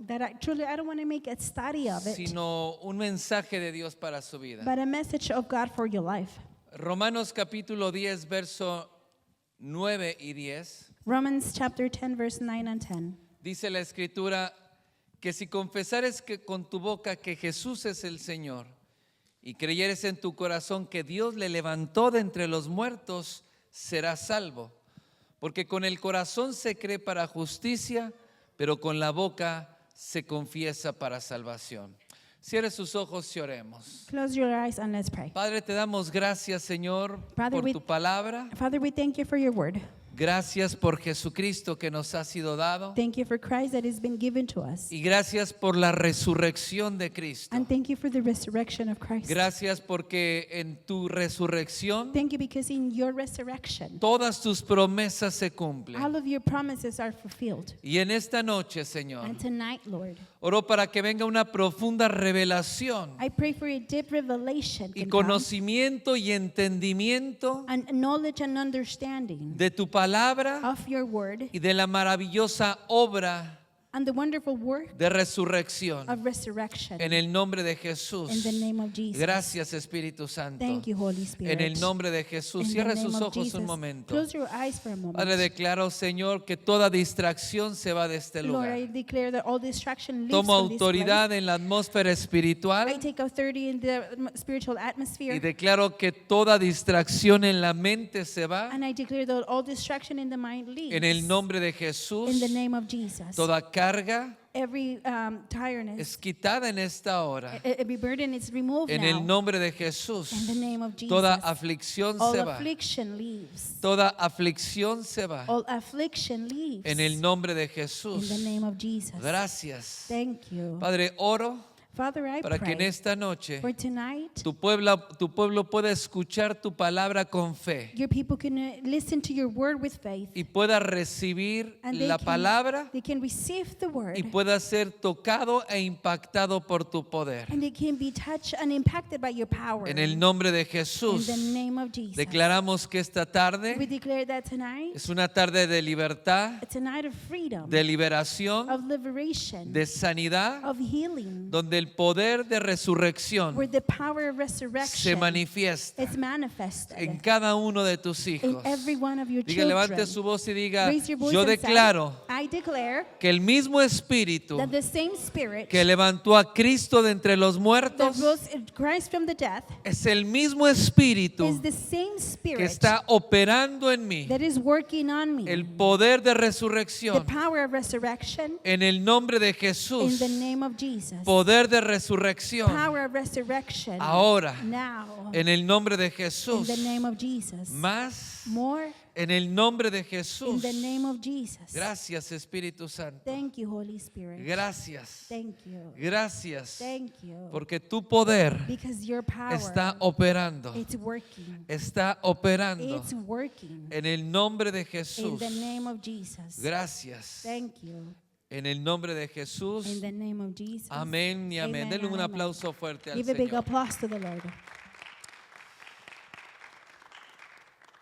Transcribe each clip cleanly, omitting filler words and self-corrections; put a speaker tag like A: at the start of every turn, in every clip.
A: that I don't want to make a study of it,
B: sino un mensaje de Dios para su vida.
A: but a message of God for your life.
B: Romanos capítulo 10, verso 9 y 10.
A: Romans chapter 10, verse 9 and 10.
B: Dice la escritura que si confesares que con tu boca que Jesús es el Señor y creyeres en tu corazón que Dios le levantó de entre los muertos, serás salvo. Porque con el corazón se cree para justicia, pero con la boca se confiesa para salvación. Cierre sus ojos y oremos.
A: Close your eyes and let's pray.
B: Padre, te damos gracias, Señor,
A: Father,
B: por tu palabra.
A: Father, we thank you for your word.
B: Gracias por Jesucristo que nos ha sido dado.
A: Thank you for Christ that has been given to us.
B: Y gracias por la resurrección de Cristo.
A: And thank you for the resurrection of Christ.
B: Gracias porque en tu resurrección
A: Thank you because in your resurrection,
B: todas tus promesas se cumplen.
A: all of your promises are fulfilled.
B: Y en esta noche, Señor,
A: And tonight, Lord,
B: oro para que venga una profunda revelación
A: I pray for a deep revelation
B: y
A: can come,
B: conocimiento y entendimiento
A: and knowledge and understanding
B: de tu palabra
A: of your word
B: y de la maravillosa obra
A: and the wonderful work
B: de resurrección.
A: of resurrection.
B: En el nombre de Jesús.
A: In the name of Jesus.
B: Gracias, Espíritu Santo.
A: Thank you, Holy Spirit.
B: En el nombre de Jesús.
A: In the
B: Cierra
A: name
B: sus
A: of
B: ojos
A: Jesus.
B: un momento.
A: Close your eyes for a moment.
B: Padre, declaro, Señor, que toda distracción se va de este
A: Lord, I
B: lugar.
A: declare that all distraction leaves
B: Tomo
A: from this place.
B: autoridad en la atmósfera
A: I
B: espiritual
A: take authority in the spiritual atmosphere.
B: y declaro que toda distracción en la mente se va.
A: And I declare that all distraction in the mind leaves.
B: En el nombre de
A: In the
B: Jesús,
A: name of Jesus.
B: toda carga
A: Every tiredness,
B: es quitada en esta hora.
A: every burden is removed
B: En
A: now.
B: el nombre de Jesús,
A: In the name of Jesus.
B: toda aflicción
A: All
B: se va.
A: affliction leaves.
B: Toda aflicción se va.
A: All affliction leaves.
B: En el nombre de
A: In
B: Jesús.
A: the name of Jesus.
B: Gracias.
A: Thank you.
B: Padre, oro
A: Father, I
B: para que en
A: pray
B: esta noche
A: for tonight,
B: tu pueblo pueda escuchar tu palabra con fe
A: your people can listen to your word with faith.
B: y pueda recibir
A: And
B: la palabra
A: they can receive the word.
B: y pueda ser tocado e impactado por tu poder.
A: And they can be touched and impacted by your power.
B: En el nombre de
A: In
B: Jesús,
A: the name of Jesus.
B: declaramos que esta
A: We
B: tarde
A: declare that tonight,
B: es una tarde de libertad,
A: it's a night of freedom,
B: de liberación,
A: of liberation,
B: de sanidad,
A: of healing,
B: donde el poder de resurrección
A: where the power of
B: se
A: resurrection
B: manifiesta
A: is manifested
B: en cada uno de tus
A: in
B: hijos.
A: every one of your
B: Diga,
A: children.
B: levante su voz y diga,
A: Raise your voice
B: yo
A: and say,
B: declaro
A: I declare
B: que el mismo Espíritu
A: that the same Spirit
B: que levantó a Cristo de entre los
A: that
B: muertos
A: rose Christ from the death
B: es el mismo Espíritu
A: is the same
B: que
A: Spirit
B: está operando en mí
A: that is working on me.
B: el poder de
A: The
B: resurrección
A: power of resurrection
B: en el nombre de
A: in
B: Jesús.
A: the name of Jesus.
B: Poder de resurrección
A: Power of resurrection
B: ahora
A: now
B: en el nombre de
A: in
B: Jesús.
A: the name of Jesus.
B: Más
A: More
B: en el nombre de
A: in
B: Jesús.
A: the name of Jesus.
B: Gracias, Espíritu Santo.
A: Thank you, Holy Spirit.
B: Gracias.
A: Thank you.
B: Gracias.
A: Thank you.
B: Porque tu poder
A: Because your power,
B: está operando.
A: it's working.
B: Está operando
A: It's working
B: en el nombre de
A: in
B: Jesús.
A: the name of Jesus.
B: Gracias.
A: Thank you.
B: En el nombre de Jesús.
A: In the name of Jesus.
B: Amén y amén.
A: Amen
B: Denle un
A: and amen.
B: aplauso fuerte al
A: Give a big
B: Señor.
A: applause to the Lord.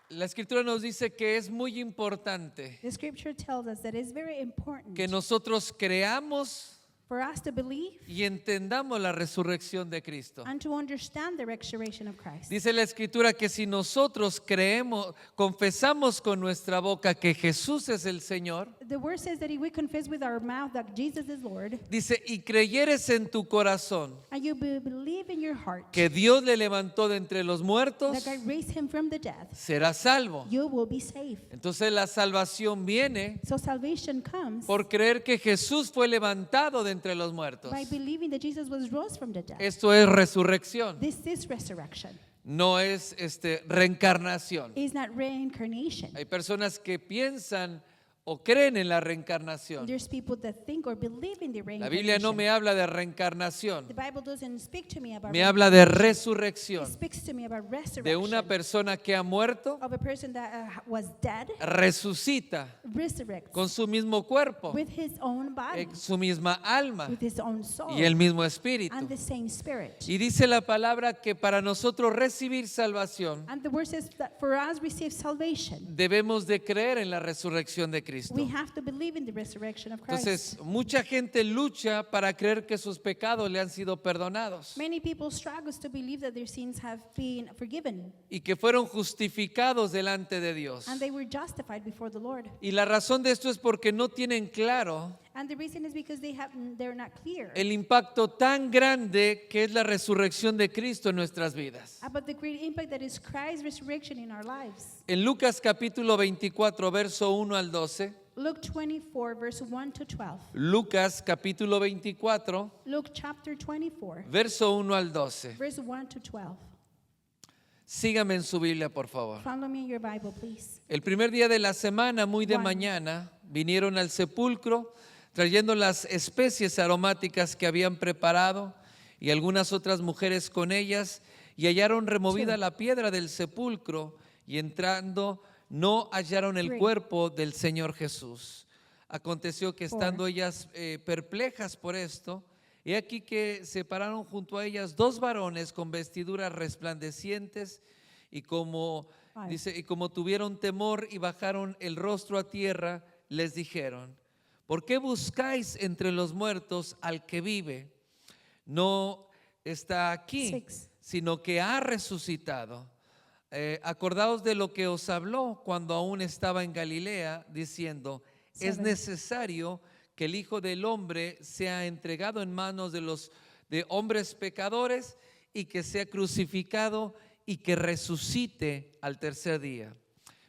B: La Escritura nos dice que es muy importante
A: The scripture tells us that it's very important
B: que nosotros creamos
A: for us to believe
B: y entendamos la resurrección de Cristo.
A: and to understand the resurrection of Christ.
B: Dice la Escritura que si nosotros creemos, confesamos con nuestra boca que Jesús es el Señor,
A: The word says that if we confess with our mouth that Jesus is Lord,
B: dice, y creyeres en tu corazón
A: and you believe in your heart
B: que Dios le levantó de entre los muertos,
A: that God raised him from the dead,
B: serás salvo.
A: you will be saved.
B: Entonces la salvación viene
A: So salvation comes
B: por creer que Jesús fue levantado de entre los muertos.
A: by believing that Jesus was rose from the dead.
B: Esto es resurrección,
A: This is resurrection.
B: no es reencarnación.
A: It's not reincarnation.
B: Hay personas que piensan o creen en la reencarnación.
A: There's people that think or believe in the
B: La
A: reincarnation.
B: Biblia no me habla de reencarnación,
A: The Bible doesn't speak to me about
B: me habla de
A: reincarnation. It
B: resurrección,
A: speaks to me about resurrection.
B: de una persona que ha muerto,
A: of a person that was dead,
B: resucita
A: resurrects
B: con su mismo cuerpo,
A: with his own body,
B: su misma alma
A: with his own soul,
B: y el mismo espíritu.
A: and the same spirit.
B: Y dice la palabra que para nosotros recibir salvación
A: And the word says that for us receive salvation,
B: debemos de creer en la resurrección de Cristo.
A: We have to believe in the resurrection of Christ.
B: Entonces, mucha gente lucha para creer que sus pecados le han sido perdonados
A: Many people struggle to believe that their sins have been forgiven
B: y que fueron justificados delante de Dios.
A: and they were justified before the Lord.
B: Y la razón de esto es porque no tienen claro
A: And the reason is because they're not clear
B: el impacto tan grande que es la resurrección de Cristo en nuestras vidas.
A: about the great impact that is Christ's resurrection in our lives.
B: En Lucas capítulo 24, verso 1 al 12,
A: Luke 24, verse 1 to 12.
B: Lucas capítulo 24,
A: Luke chapter 24,
B: verso 1 al 12.
A: verse 1 to 12.
B: Sígame en su Biblia, por favor.
A: Follow me in your Bible, please.
B: El primer día de la semana, muy de
A: Juan.
B: mañana, vinieron al sepulcro trayendo las especies aromáticas que habían preparado y algunas otras mujeres con ellas, y hallaron removida
A: Two.
B: la piedra del sepulcro, y entrando no hallaron el
A: Three.
B: cuerpo del Señor Jesús. Aconteció que
A: Four.
B: estando ellas perplejas por esto, he aquí que se pararon junto a ellas dos varones con vestiduras resplandecientes, y como
A: Five.
B: dice, y como tuvieron temor y bajaron el rostro a tierra, les dijeron: ¿por qué buscáis entre los muertos al que vive? No está aquí,
A: Six.
B: sino que ha resucitado. Acordaos de lo que os habló cuando aún estaba en Galilea, diciendo: es
A: Seven.
B: necesario que el Hijo del Hombre sea entregado en manos de hombres pecadores, y que sea crucificado y que resucite al tercer día.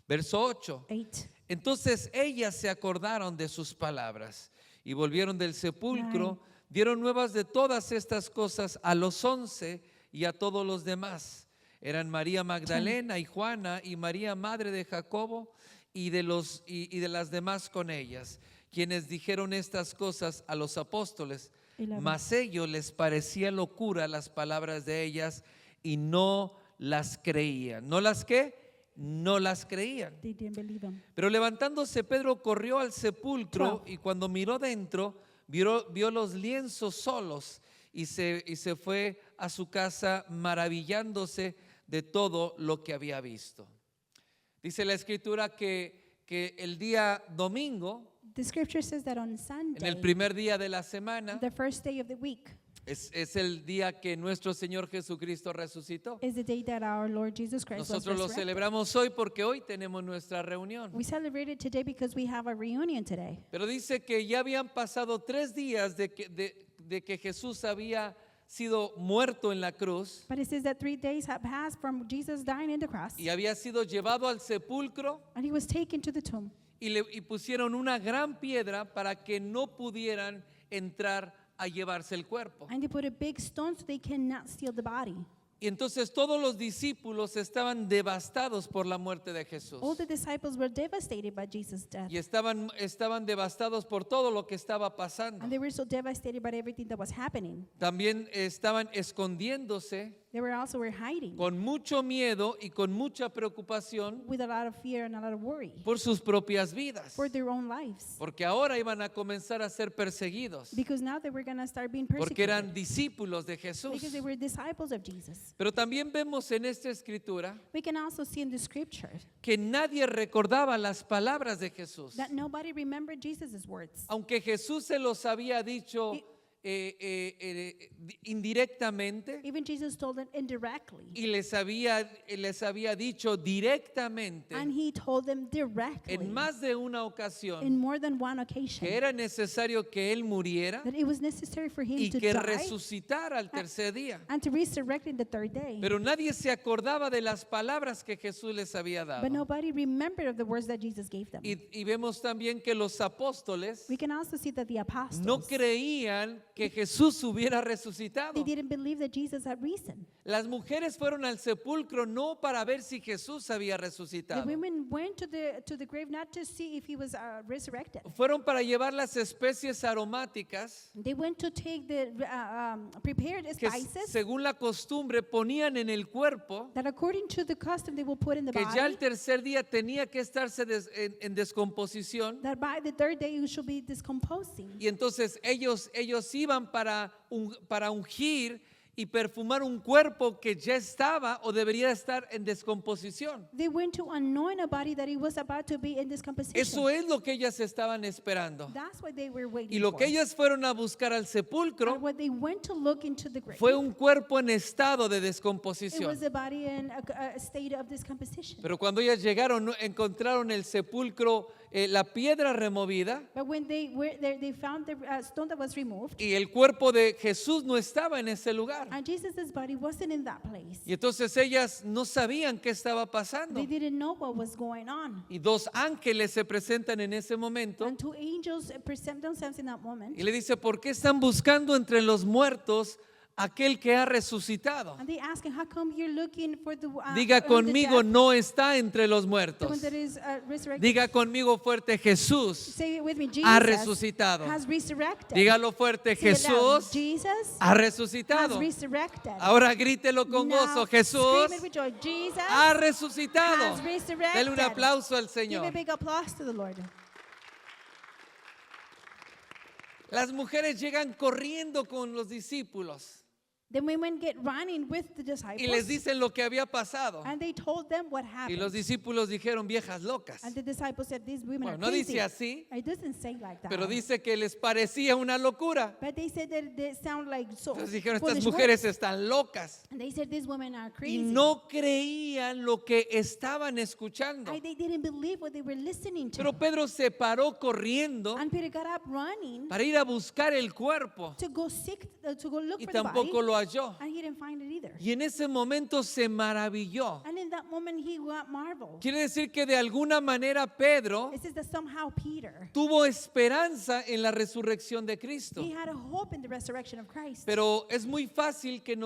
B: Verso 8.
A: 8.
B: Entonces ellas se acordaron de sus palabras y volvieron del sepulcro, dieron nuevas de todas estas cosas a los 11 y a todos los demás. Eran María Magdalena y Juana y María madre de Jacobo y de las demás con ellas, quienes dijeron estas cosas a los apóstoles.
A: 11.
B: Mas ellos les parecía locura las palabras de ellas y no las creían. ¿No las qué? No las creían.
A: They didn't believe him.
B: Pero levantándose Pedro corrió al sepulcro
A: 12.
B: y cuando miró dentro vio los lienzos solos y se fue a su casa maravillándose de todo lo que había visto. Dice la escritura que el día domingo,
A: The scripture says that on
B: en
A: Sunday,
B: el primer día de la semana,
A: the first day of the week,
B: es el día que nuestro Señor Jesucristo resucitó.
A: is the day that our Lord Jesus Christ was
B: Nosotros lo
A: resurrected.
B: celebramos hoy porque hoy tenemos nuestra reunión.
A: We celebrate it today because we have a reunion today.
B: Pero dice que ya habían pasado 3 días de que Jesús había sido muerto en la cruz
A: But it says that 3 days have passed from Jesus dying in the cross,
B: y había sido llevado al sepulcro
A: and he was taken to the tomb.
B: y pusieron una gran piedra para que no pudieran entrar a llevarse el cuerpo.
A: And they put a big stone so they cannot steal the body.
B: Y entonces todos los discípulos estaban devastados por la muerte de Jesús.
A: All the disciples were devastated by Jesus' death.
B: Y estaban devastados por todo lo que estaba pasando.
A: And they were so devastated by everything that was happening.
B: También estaban escondiéndose
A: They were hiding
B: con mucho miedo y con mucha preocupación
A: with a lot of fear and a lot of worry
B: por sus propias vidas.
A: for their own lives.
B: Porque ahora iban a comenzar a ser perseguidos.
A: Because now they were going to start being
B: Porque
A: persecuted.
B: eran discípulos de Jesús.
A: Because they were disciples of Jesus.
B: Pero también vemos en esta escritura
A: We can also see in the scripture
B: que nadie recordaba las palabras de Jesús.
A: that nobody remembered Jesus' words.
B: Aunque Jesús se los había dicho indirectamente
A: Even Jesus told them indirectly.
B: y les había dicho directamente
A: And he told them directly
B: en más de una ocasión
A: in more than one occasion
B: que era necesario que Él muriera
A: that it was necessary for him
B: y
A: to
B: que
A: die
B: resucitara al tercer día.
A: and to resurrect in the third day.
B: Pero nadie se acordaba de las palabras que Jesús les había dado.
A: But nobody remembered of the words that Jesus gave them.
B: Y vemos también que los apóstoles
A: We can also see that the apostles,
B: no creían que Jesús hubiera resucitado.
A: they didn't believe that Jesus had risen.
B: Las mujeres fueron al sepulcro no para ver si Jesús había
A: The
B: resucitado.
A: women went to the grave not to see if he was resurrected.
B: Fueron para llevar las especies aromáticas
A: They went to take the prepared
B: que
A: spices
B: según la costumbre ponían en el cuerpo,
A: that according to the custom they will put in the
B: que ya el
A: body,
B: tercer día tenía que estarse en descomposición.
A: that by the third day you should be decomposing.
B: Y entonces ellos iban para ungir y perfumar un cuerpo que ya estaba o debería estar en descomposición.
A: They went to anoint a body that it was about to be in discomposition.
B: Eso es lo que ellas estaban esperando.
A: That's what they were waiting
B: Y lo
A: for.
B: que ellas fueron a buscar al sepulcro
A: And what they went to look into the grave,
B: fue un cuerpo en estado de
A: it
B: descomposición.
A: was a body in a state of discomposition.
B: Pero cuando ellas llegaron, encontraron el sepulcro, la piedra removida,
A: But when they were there, they found the stone that was removed,
B: y el cuerpo de Jesús no estaba en ese lugar.
A: and Jesus' body wasn't in that place.
B: Y entonces ellas no sabían qué estaba pasando.
A: They didn't know what was going on.
B: Y dos ángeles se presentan en ese momento
A: And two angels present themselves in that moment.
B: y le dice, ¿por qué están buscando entre los muertos aquel que ha resucitado?
A: And they ask him, how come you're looking for the
B: Diga conmigo,
A: dead,
B: no está entre los
A: the
B: muertos.
A: one that is resurrected?
B: Diga conmigo fuerte, Jesús
A: Say it with me.
B: ha
A: Jesus
B: resucitado.
A: has resurrected.
B: Dígalo fuerte,
A: Say it loud.
B: Jesús
A: Jesus
B: ha
A: has
B: resucitado.
A: resurrected.
B: Ahora grítelo con
A: Now,
B: gozo, Jesús
A: scream it with joy. Jesus
B: ha resucitado.
A: has resurrected.
B: Dele un aplauso al
A: Give a
B: Señor.
A: big applause to the Lord.
B: Las mujeres llegan corriendo con los discípulos
A: The women get running with the disciples,
B: y les dicen lo que había pasado.
A: and they told them what
B: Y
A: happened.
B: los discípulos dijeron, viejas locas.
A: And the disciples said, these women
B: Bueno,
A: are
B: no
A: crazy.
B: dice así,
A: It doesn't say like that.
B: pero dice que les parecía una locura.
A: But they said that they sound like so
B: Entonces dijeron, estas
A: foolish
B: mujeres
A: words.
B: están locas.
A: And they said these women are
B: Y
A: crazy.
B: no creían lo que estaban escuchando.
A: They didn't believe what they were listening to.
B: Pero Pedro se paró corriendo
A: And Peter got up running
B: para ir a buscar el cuerpo
A: to go seek, to go look
B: y
A: for the
B: tampoco
A: body.
B: lo halló.
A: And he didn't find it either.
B: Y en ese momento se maravilló.
A: And in that moment he got marveled.
B: Quiere decir que de alguna manera Pedro
A: It says that somehow Peter,
B: tuvo esperanza en la resurrección de Cristo.
A: he had a hope in the resurrection of Christ.
B: Pero es muy fácil que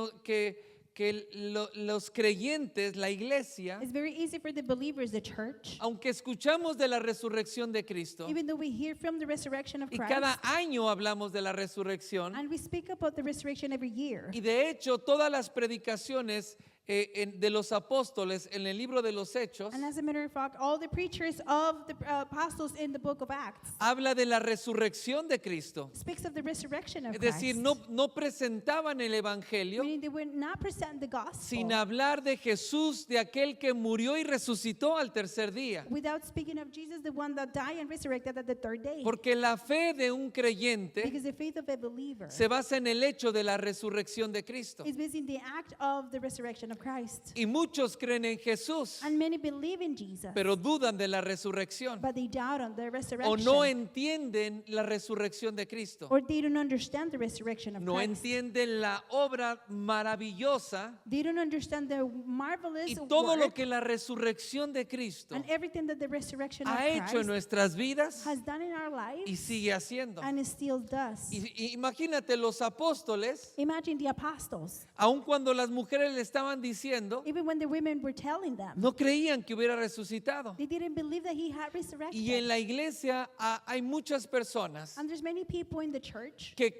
B: los creyentes, la iglesia,
A: It's very easy for the believers, the church,
B: aunque escuchamos de la resurrección de Cristo,
A: even though we hear from the resurrection of
B: y
A: Christ,
B: cada año hablamos de la resurrección,
A: and we speak about the resurrection every year.
B: y de hecho todas las predicaciones de los apóstoles en el libro de los Hechos
A: And as a matter of fact, all the preachers of the apostles in the book of Acts
B: habla de la resurrección de Cristo.
A: speaks of the resurrection of
B: Es decir,
A: Christ.
B: no presentaban el evangelio
A: Meaning they would not present the gospel
B: sin hablar de Jesús, de aquel que murió y resucitó al tercer día.
A: without speaking of Jesus, the one that died and resurrected at the third day.
B: Porque la fe de un creyente
A: Because the faith of a believer
B: se basa en el hecho de la resurrección de Cristo.
A: is based in the act of the resurrection of Christ.
B: Y muchos creen en Jesús,
A: And many believe in Jesus,
B: pero dudan de la resurrección
A: but they doubt on the
B: o
A: resurrection.
B: no entienden la resurrección de Cristo.
A: Or they don't understand the resurrection of
B: No
A: Christ.
B: entienden la obra maravillosa
A: They don't understand the marvelous
B: y todo lo
A: work
B: que la resurrección de Cristo
A: and everything that the resurrection of
B: ha hecho en
A: Christ
B: nuestras vidas
A: has done in our lives
B: y sigue haciendo.
A: and it still does.
B: Y imagínate los apóstoles,
A: Imagine the apostles,
B: aun cuando las mujeres le estaban diciendo,
A: even when the women were telling them,
B: no creían que hubiera resucitado.
A: they didn't believe that he had resurrected.
B: Y en la iglesia hay muchas personas
A: And there's many people in the church
B: que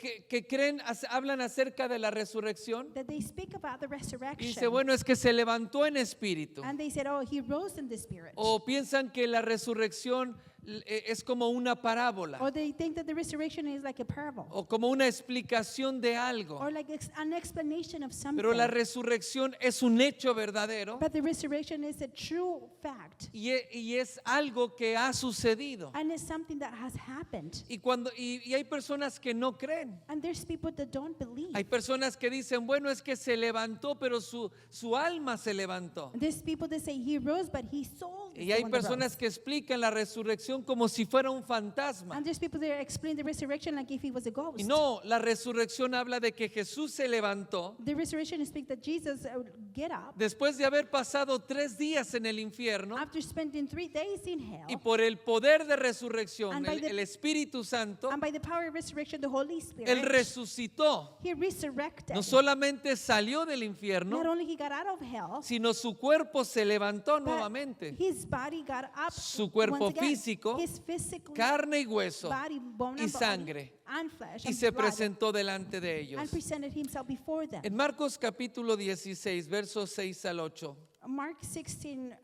B: creen, hablan acerca de la resurrección
A: that they speak about the
B: y
A: resurrection.
B: dice, bueno, es que se levantó en espíritu.
A: And they said, oh, he rose in the spirit.
B: O piensan que la resurrección es como una parábola
A: Or they think that the resurrection is like a parable.
B: o como una explicación de algo.
A: Or like an explanation of something.
B: Pero la resurrección es un hecho verdadero
A: But the resurrection is a true fact.
B: y es algo que ha sucedido.
A: And it's something that has happened.
B: Y hay personas que no creen.
A: And there's people that don't believe.
B: Hay personas que dicen, bueno, es que se levantó, pero su alma se levantó.
A: There's people that say he rose, but his soul is
B: Y
A: the
B: hay
A: one that
B: personas
A: rose.
B: que explican la resurrección como si fuera un fantasma.
A: And there's people that explain the resurrection like if he was a ghost.
B: Y no, la resurrección habla de que Jesús se levantó
A: The resurrection speaks that Jesus would get up
B: después de haber pasado 3 días en el infierno
A: after spending 3 days in hell.
B: y por el poder de resurrección,
A: And by the-
B: el Espíritu Santo,
A: And by the power of resurrection, the Holy Spirit,
B: Él resucitó.
A: he resurrected.
B: No solamente salió del
A: Not
B: infierno,
A: only he got out of hell,
B: sino su cuerpo se levantó
A: but
B: nuevamente.
A: his body got up.
B: Su cuerpo
A: once again.
B: físico,
A: His physical
B: carne y hueso,
A: body, bone
B: y
A: and body,
B: sangre.
A: and flesh
B: Y
A: and
B: se
A: blood,
B: presentó delante de ellos.
A: and presented himself before them.
B: En Marcos capítulo 16, versos 6 al 8,
A: Mark 16,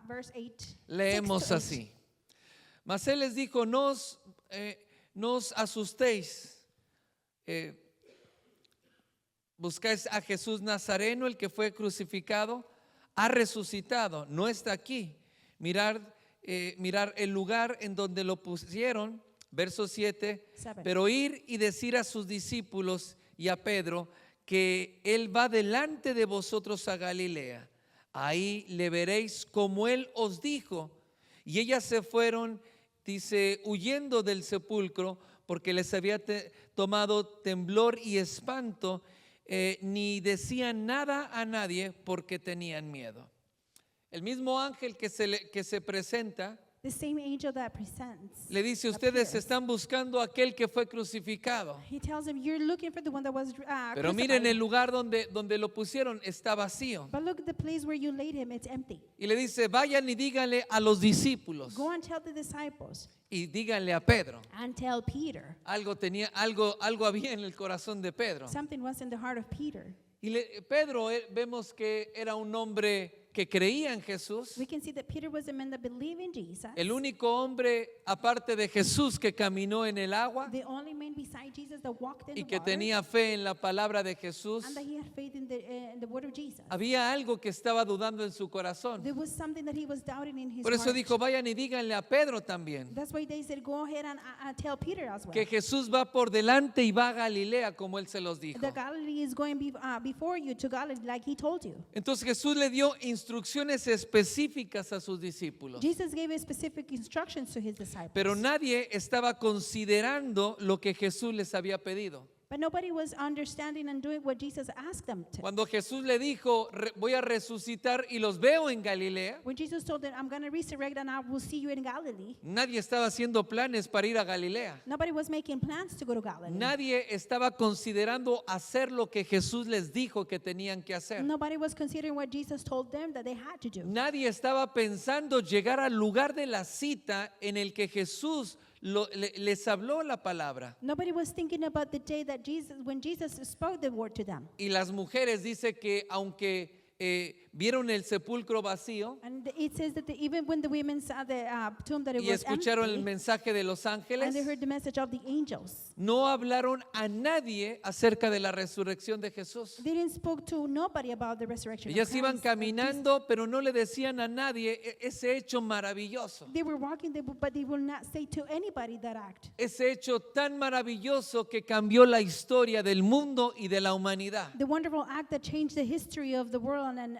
A: verse 8.
B: leemos
A: 6 to 8.
B: así. Mas él les dijo, no os asustéis. buscáis a Jesús Nazareno, el que fue crucificado, ha resucitado, no está aquí. Mirar el lugar en donde lo pusieron, verso 7,
A: Seven.
B: pero ir y decir a sus discípulos y a Pedro que él va delante de vosotros a Galilea. Ahí le veréis como él os dijo. Y ellas se fueron, dice, huyendo del sepulcro, porque les había tomado temblor y espanto, ni decían nada a nadie porque tenían miedo. El mismo ángel que se presenta
A: The same angel that presents.
B: le dice: ustedes
A: appears.
B: están buscando a aquel que fue crucificado.
A: He tells them, you're looking for the one that was
B: Pero miren,
A: crucified.
B: el lugar donde lo pusieron está vacío.
A: But look at the place where you laid him, it's empty.
B: Y le dice: vayan y díganle a los discípulos
A: Go and tell the disciples
B: y díganle a Pedro.
A: and tell Peter.
B: Algo había en el corazón de Pedro.
A: Something was in the heart of Peter.
B: Y Pedro, vemos que era un hombre que creía en Jesús.
A: We can see that Peter was a man that believed in Jesus.
B: El único hombre aparte de Jesús que caminó en el agua
A: The only man beside Jesus that walked in
B: y
A: the
B: que
A: water,
B: tenía fe en la palabra de Jesús.
A: and that he had faith in the word of Jesus.
B: Había algo que estaba dudando en su corazón.
A: There was something that he was doubting in his
B: Por eso
A: heart.
B: dijo: vayan y díganle a Pedro también
A: That's why they said, go ahead and tell Peter as well.
B: que Jesús va por delante y va a Galilea, como él se los dijo.
A: The Galilee is going before you to Galilee, like he told you.
B: Entonces Jesús le dio instrucciones específicas a sus discípulos.
A: Jesus gave specific instructions to his disciples.
B: Pero nadie estaba considerando lo que Jesús les había pedido.
A: But nobody was understanding and doing what Jesus asked them to.
B: Cuando Jesús le dijo: voy a resucitar y los veo en Galilea,
A: When Jesus told them, I'm going to resurrect and I will see you in Galilee,
B: nadie estaba haciendo planes para ir a Galilea.
A: nobody was making plans to go to Galilee.
B: Nadie estaba considerando hacer lo que Jesús les dijo que tenían que hacer.
A: Nobody was considering what Jesus told them that they had to do.
B: Nadie estaba pensando llegar al lugar de la cita en el que Jesús les habló la palabra.
A: Nobody was thinking about the day that when Jesus spoke the word to them.
B: Y las mujeres, dice que aunque vieron el sepulcro vacío
A: And it says that even when the women saw the tomb that it
B: y
A: was
B: escucharon el
A: empty,
B: mensaje de los
A: and they
B: ángeles,
A: heard the message of the angels,
B: no hablaron a nadie acerca de la resurrección de Jesús.
A: they didn't spoke to nobody about the resurrection of
B: Ellas iban
A: Christ.
B: caminando, pero no le decían a nadie ese hecho maravilloso,
A: They were walking, but they will not say to anybody that act.
B: ese hecho tan maravilloso que cambió la historia del mundo y de la humanidad.
A: The wonderful act that changed the history of the world and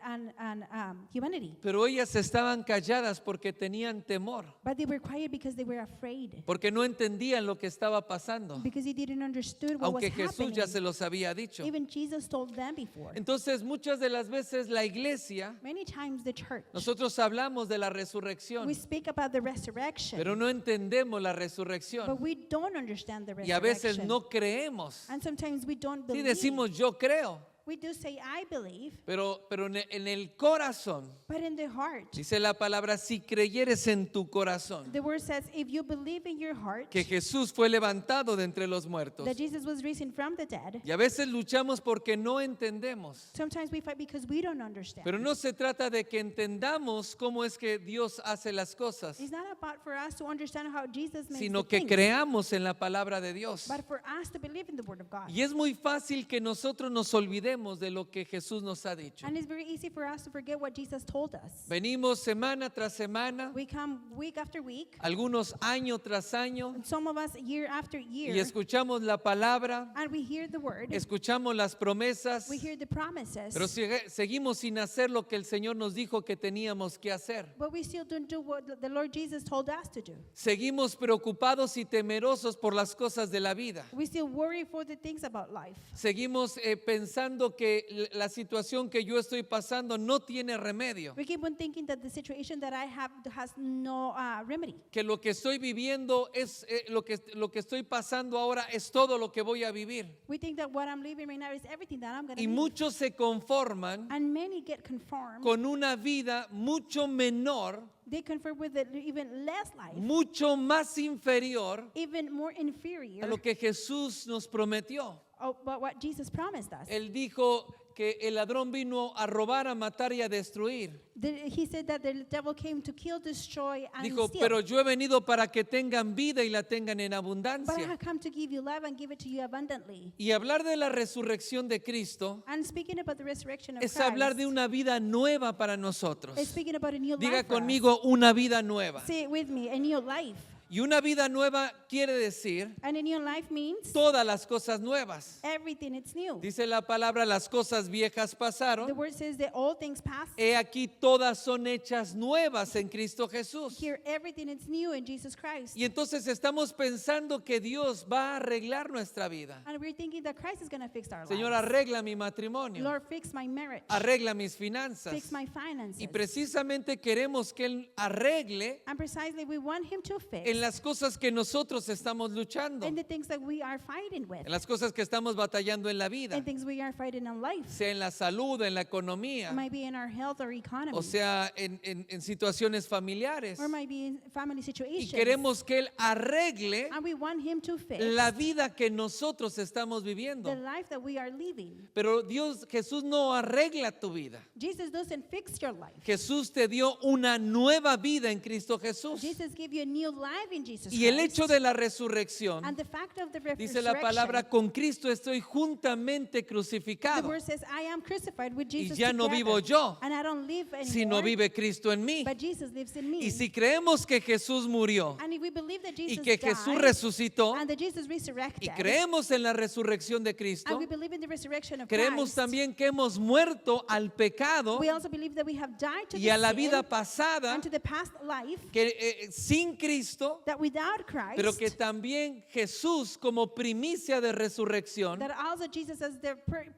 A: humanity.
B: Pero ellas estaban calladas porque tenían temor,
A: But they were quiet because they were afraid.
B: porque no entendían lo que estaba pasando,
A: Because they didn't understand what
B: aunque
A: was
B: Jesús
A: happening.
B: ya se los había dicho.
A: Even Jesus told them before.
B: Entonces, muchas de las veces la iglesia,
A: Many times the church,
B: nosotros hablamos de la resurrección,
A: we speak about the resurrection,
B: pero no entendemos la resurrección
A: but we don't understand the
B: y a veces
A: resurrection.
B: no creemos.
A: And sometimes we don't
B: Sí
A: believe.
B: decimos yo creo,
A: We do say, I believe,
B: pero en el corazón,
A: but in the heart,
B: dice la palabra, si creyeres en tu corazón
A: the word says, if you believe in your heart
B: que Jesús fue levantado de entre los muertos.
A: that Jesus was risen from the dead,
B: Y a veces luchamos porque no entendemos.
A: sometimes we fight because we don't understand.
B: Pero no se trata de que entendamos cómo es que Dios hace las cosas,
A: It's not about for us to understand how Jesus makes
B: sino
A: the
B: que
A: things,
B: creamos en la palabra de Dios.
A: but for us to believe in the word of God.
B: Y es muy fácil que nosotros nos olvidemos de lo que Jesús nos ha dicho.
A: And it's very easy for us to forget what Jesus told us.
B: Venimos semana tras semana,
A: We come week after week,
B: algunos año tras año,
A: and some of us year after year,
B: y escuchamos la palabra,
A: and we hear the word,
B: escuchamos las promesas,
A: we hear the promises,
B: pero seguimos sin hacer lo que el Señor nos dijo que teníamos que hacer.
A: but we still don't do what the Lord Jesus told us to do.
B: Seguimos preocupados y temerosos por las cosas de la vida.
A: We still worry for the things about life.
B: Seguimos pensando que la situación que yo estoy pasando no tiene remedio,
A: We keep on thinking that the situation that I have has no remedy.
B: que lo que estoy viviendo es lo que estoy pasando ahora es todo lo que voy a vivir.
A: We think that what I'm living right now is everything that I'm going to
B: Y
A: live.
B: muchos se conforman
A: And many get conformed.
B: con una vida mucho menor,
A: They conform with even less life,
B: mucho más inferior
A: even more inferior
B: a lo que Jesús nos prometió.
A: but what Jesus promised us.
B: Él dijo que el ladrón vino a robar, a matar y a destruir.
A: He said that the devil came to kill, destroy, and
B: Dijo,
A: steal.
B: pero yo he venido para que tengan vida y la tengan en
A: But I
B: abundancia.
A: have come to give you life and give it to you abundantly.
B: Y hablar de la resurrección de Cristo
A: And speaking about the resurrection of
B: es
A: Christ,
B: hablar de una vida nueva para nosotros.
A: is speaking about a new
B: Diga
A: life for us.
B: conmigo, una vida nueva.
A: Say it with me, a new life.
B: Y una vida nueva quiere decir
A: And a new life means
B: todas las cosas nuevas.
A: everything it's new.
B: Dice la palabra, las cosas viejas
A: The
B: pasaron.
A: word says that all things pass.
B: He aquí todas son hechas nuevas en Cristo Jesús.
A: Here, everything is new in Jesus Christ.
B: Y entonces estamos pensando que Dios va a arreglar nuestra vida.
A: And we're thinking that Christ is going to fix our
B: Señor,
A: lives.
B: arregla mi matrimonio,
A: Lord, fix my marriage.
B: arregla mis finanzas.
A: Fix my finances.
B: Y precisamente queremos que Él arregle
A: And precisely we want him to fix
B: en las cosas que nosotros estamos luchando,
A: in the things that we are fighting with.
B: en las cosas que estamos batallando en la vida,
A: And things we are fighting in life.
B: sea en la salud, en la economía,
A: It might be in our health or economy.
B: o sea en situaciones familiares.
A: Or might be in family
B: Y
A: situations.
B: queremos que Él arregle
A: And we want him to fix
B: la vida que nosotros estamos
A: the
B: viviendo.
A: life that we are living.
B: Pero Jesús no arregla tu vida.
A: Jesus doesn't fix your life.
B: Jesús te dio una nueva vida en Cristo Jesús.
A: Jesus gave you a new life in Jesus
B: Y el
A: Christ.
B: hecho de la resurrección,
A: And the fact of the
B: dice la palabra, con Cristo estoy juntamente
A: the
B: crucificado.
A: word says, I am crucified with Jesus
B: ya no
A: together.
B: vivo yo,
A: And I don't live anymore,
B: sino vive Cristo en mí.
A: but Jesus lives in me.
B: Y si creemos que Jesús murió
A: And if we believe that
B: y
A: Jesus
B: que
A: died,
B: Jesús resucitó
A: and that Jesus resurrected,
B: y creemos en la resurrección de
A: and
B: Cristo,
A: we believe in the resurrection of
B: creemos
A: Christ,
B: también que hemos muerto al pecado
A: we also believe that we have died to
B: y
A: the
B: a la
A: sin
B: vida pasada,
A: and to the past life,
B: que sin Cristo,
A: that without Christ,
B: pero que también Jesús como primicia de resurrección,
A: that also Jesus as the first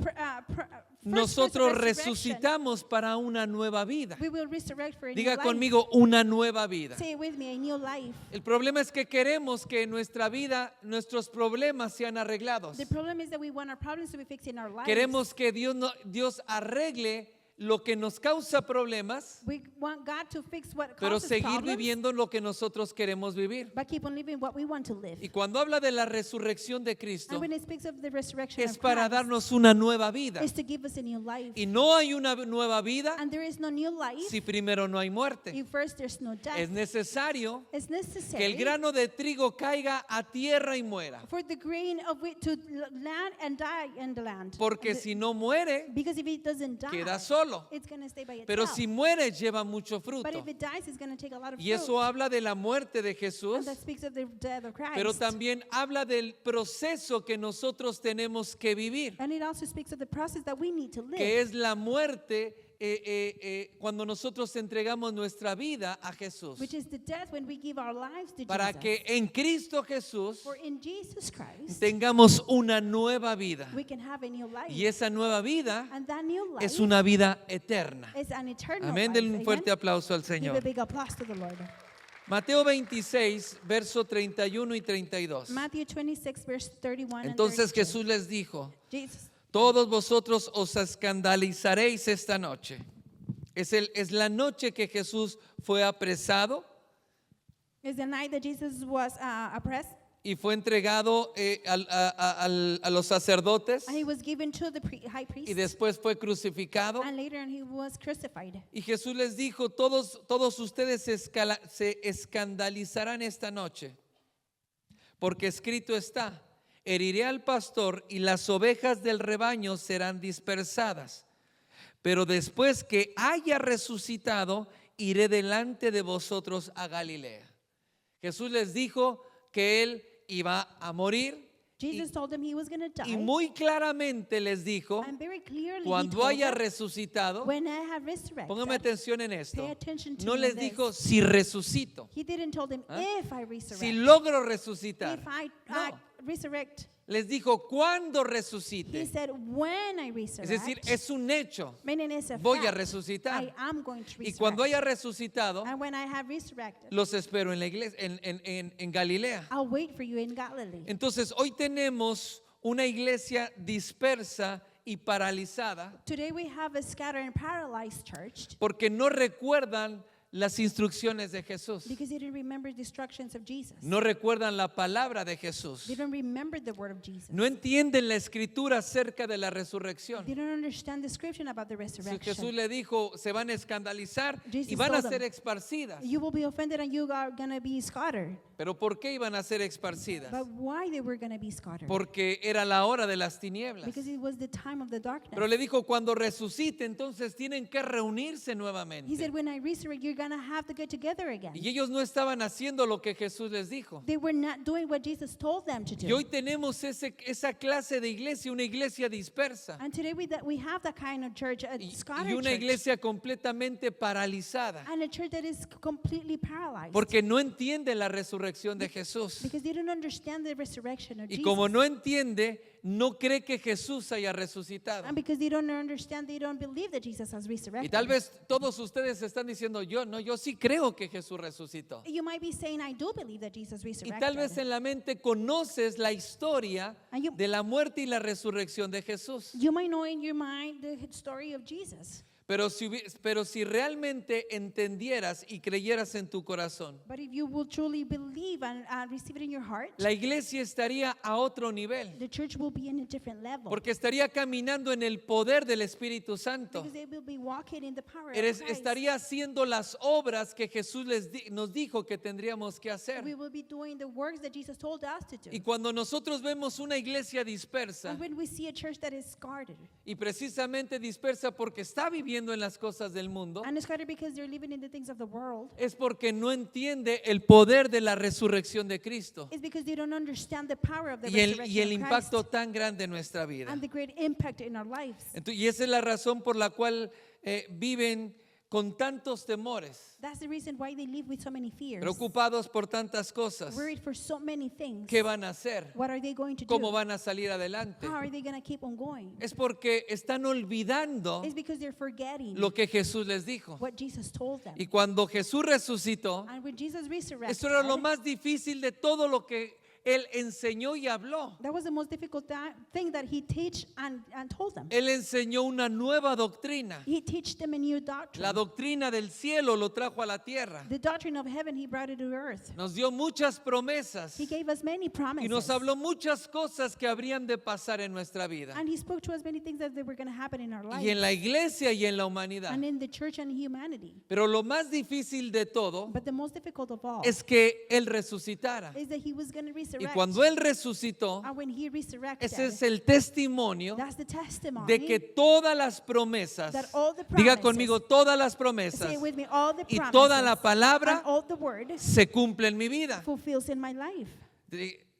B: nosotros
A: resurrection,
B: resucitamos para una nueva vida.
A: we will resurrect for a
B: Diga
A: new
B: conmigo, una nueva vida.
A: life. Say it with me, a new life.
B: El problema es que queremos que en nuestra vida nuestros problemas sean arreglados.
A: The problem is that we want our problems to be fixed in our lives.
B: Queremos que Dios arregle lo que nos causa problemas,
A: We want God to fix what
B: pero
A: causes
B: seguir
A: problems,
B: viviendo lo que nosotros queremos vivir.
A: but keep on living what we want to live.
B: Y cuando habla de la resurrección de Cristo,
A: And when it speaks of the resurrection
B: es
A: of
B: para
A: Christ,
B: darnos una nueva vida.
A: it's to give us a new life.
B: Y no hay una nueva vida
A: And there is no new life
B: si primero no hay muerte.
A: if first there's no death.
B: Es necesario
A: It's
B: que el
A: necessary
B: grano de trigo caiga a tierra y muera.
A: for the grain of wheat to land and die in the land.
B: Porque si no muere,
A: Because if it doesn't die,
B: queda solo.
A: it's going to stay by
B: Pero
A: itself.
B: si muere, lleva mucho
A: But
B: fruto.
A: if it dies, it's going to take a lot of
B: Y eso
A: fruit.
B: habla de la muerte de
A: And
B: Jesús,
A: that speaks of the death of Christ.
B: pero también habla del proceso que nosotros tenemos que vivir,
A: And it also speaks of the process that we need to live.
B: que es la muerte cuando nosotros entregamos nuestra vida a Jesús.
A: Which is the death when we give our lives to
B: Para
A: Jesus.
B: que en Cristo Jesús
A: For in Jesus Christ,
B: tengamos una nueva vida.
A: we can have a new life.
B: Y esa nueva vida
A: And that new life
B: es una vida eterna.
A: is an eternal
B: Amén.
A: life.
B: Denle un fuerte
A: Amen?
B: aplauso al
A: Give a
B: Señor.
A: big applause to the Lord.
B: Mateo 26, verso 31 y 32.
A: Matthew 26, verse 31
B: Entonces
A: and 32.
B: Jesús les dijo:
A: Jesus,
B: todos vosotros os escandalizaréis esta noche. Es la noche que Jesús fue apresado
A: is the night that Jesus was oppressed,
B: y fue entregado a los sacerdotes
A: and he was given to the high priest,
B: y después fue crucificado.
A: and later on he was crucified.
B: Y Jesús les dijo: todos ustedes se escandalizarán esta noche, porque escrito está: heriré al pastor y las ovejas del rebaño serán dispersadas. Pero después que haya resucitado, iré delante de vosotros a Galilea. Jesús les dijo que Él iba a morir
A: Jesus told him he was going to die.
B: y muy claramente les dijo:
A: And very clearly he
B: cuando
A: told
B: haya
A: them,
B: resucitado,
A: when I have resurrected,
B: póngame atención en esto,
A: pay attention to
B: no
A: me
B: les
A: in this.
B: dijo si resucito,
A: He didn't tell them
B: ¿Ah?
A: if I resurrect.
B: si logro resucitar.
A: If I
B: No.
A: resurrect.
B: Les dijo cuando
A: He
B: resucite.
A: said when I resurrect.
B: Es decir, es un hecho.
A: Meaning it's a
B: Voy a
A: fact.
B: resucitar.
A: I am going to
B: Y
A: resurrect.
B: cuando haya resucitado,
A: And when I have resurrected,
B: los espero en la iglesia, en Galilea.
A: I'll wait for you in Galilee.
B: Entonces, hoy tenemos una iglesia dispersa y paralizada
A: Today we have a scattered and paralyzed church
B: porque no recuerdan las instrucciones de Jesús.
A: Because they didn't remember the instructions of Jesus.
B: No recuerdan la palabra de Jesús.
A: They don't remember the word of Jesus.
B: No entienden la escritura acerca de la resurrección.
A: They don't understand the scripture about the resurrection.
B: Jesús le dijo, se van a escandalizar y
A: Jesus
B: van a
A: told
B: ser
A: them,
B: esparcidas.
A: You will be offended and you are going to be scattered.
B: ¿Pero por qué iban a ser esparcidas?
A: But why they were going to be scattered?
B: Porque era la hora de las tinieblas.
A: Because it was the time of the darkness.
B: Pero le dijo, cuando resucite, entonces tienen que reunirse
A: He
B: nuevamente.
A: said, when I resurrect, you're going to have to get together again.
B: Y ellos no estaban haciendo lo que Jesús les dijo.
A: They were not doing what Jesus told them to
B: Y
A: do.
B: hoy tenemos esa clase de iglesia, una iglesia dispersa.
A: And today we have that kind of church, a scattered
B: Y una
A: church.
B: iglesia completamente paralizada.
A: And a church that is completely paralyzed.
B: Porque no entiende la resurrección de Jesús.
A: Because they don't understand the resurrection of
B: Y
A: Jesus.
B: como no entiende, no cree que Jesús haya resucitado.
A: And because they don't understand, they don't believe that Jesus has resurrected.
B: Y tal vez todos ustedes están diciendo, yo sí creo que Jesús resucitó.
A: You might be saying, I do believe that Jesus
B: Y
A: resurrected.
B: tal vez en la mente conoces la historia
A: And you-
B: de la muerte y la resurrección de Jesús.
A: You might know in your mind the story of Jesus.
B: Pero si realmente entendieras y creyeras en tu corazón,
A: But if you will truly believe and receive it in your heart,
B: la iglesia estaría a otro nivel.
A: the church will be in a different level.
B: Porque estaría caminando en el poder del Espíritu Santo.
A: Because they will be walking in the power of Christ.
B: Estaría haciendo las obras que Jesús nos dijo que tendríamos que hacer.
A: We will be doing the works that Jesus told us to do.
B: Y cuando nosotros vemos una iglesia dispersa,
A: And when we see a church that is scattered,
B: y precisamente dispersa porque está viviendo en las cosas del mundo,
A: and it's scattered because they're living in the things of the world,
B: es porque no entiende el poder de la resurrección de Cristo
A: it's because they don't understand the power of the
B: y el
A: resurrection of
B: impacto
A: Christ
B: tan grande en nuestra vida.
A: and the great impact in our lives.
B: Y esa es la razón por la cual viven con tantos temores,
A: That's the reason why they live with so many fears,
B: preocupados por tantas cosas.
A: worried for so many things.
B: ¿Qué van a hacer?
A: What are they going to
B: ¿Cómo
A: do?
B: van a salir adelante?
A: How are they going to keep on going?
B: Es porque están olvidando
A: It's because they're forgetting
B: lo que Jesús les dijo.
A: what Jesus told them.
B: Y cuando Jesús resucitó,
A: And when Jesus resurrected,
B: eso era lo más difícil de todo lo que Él enseñó y habló.
A: that was the most difficult thing that he teach and told them.
B: Él enseñó una nueva doctrina.
A: He teach them a new doctrine.
B: La doctrina del cielo lo trajo a la tierra.
A: The doctrine of heaven, he brought it to earth.
B: Nos dio muchas promesas
A: He gave us many
B: y
A: promises.
B: nos habló muchas cosas que habrían de pasar en nuestra vida.
A: And he spoke to us many things that they were going to happen in our life.
B: Y en la iglesia y en la humanidad.
A: And in the church and humanity.
B: Pero lo más difícil de todo
A: But the most difficult of all
B: es que Él resucitara.
A: is that he was going to
B: Y
A: resurrect.
B: cuando Él resucitó,
A: And when he resurrected,
B: ese es el testimonio
A: that's the testimony
B: de que todas las promesas,
A: that all the
B: diga
A: promises,
B: conmigo, todas las promesas
A: say it with me, all the
B: y
A: promises
B: toda la palabra
A: and all the word
B: se cumple en mi vida.
A: fulfills in my life.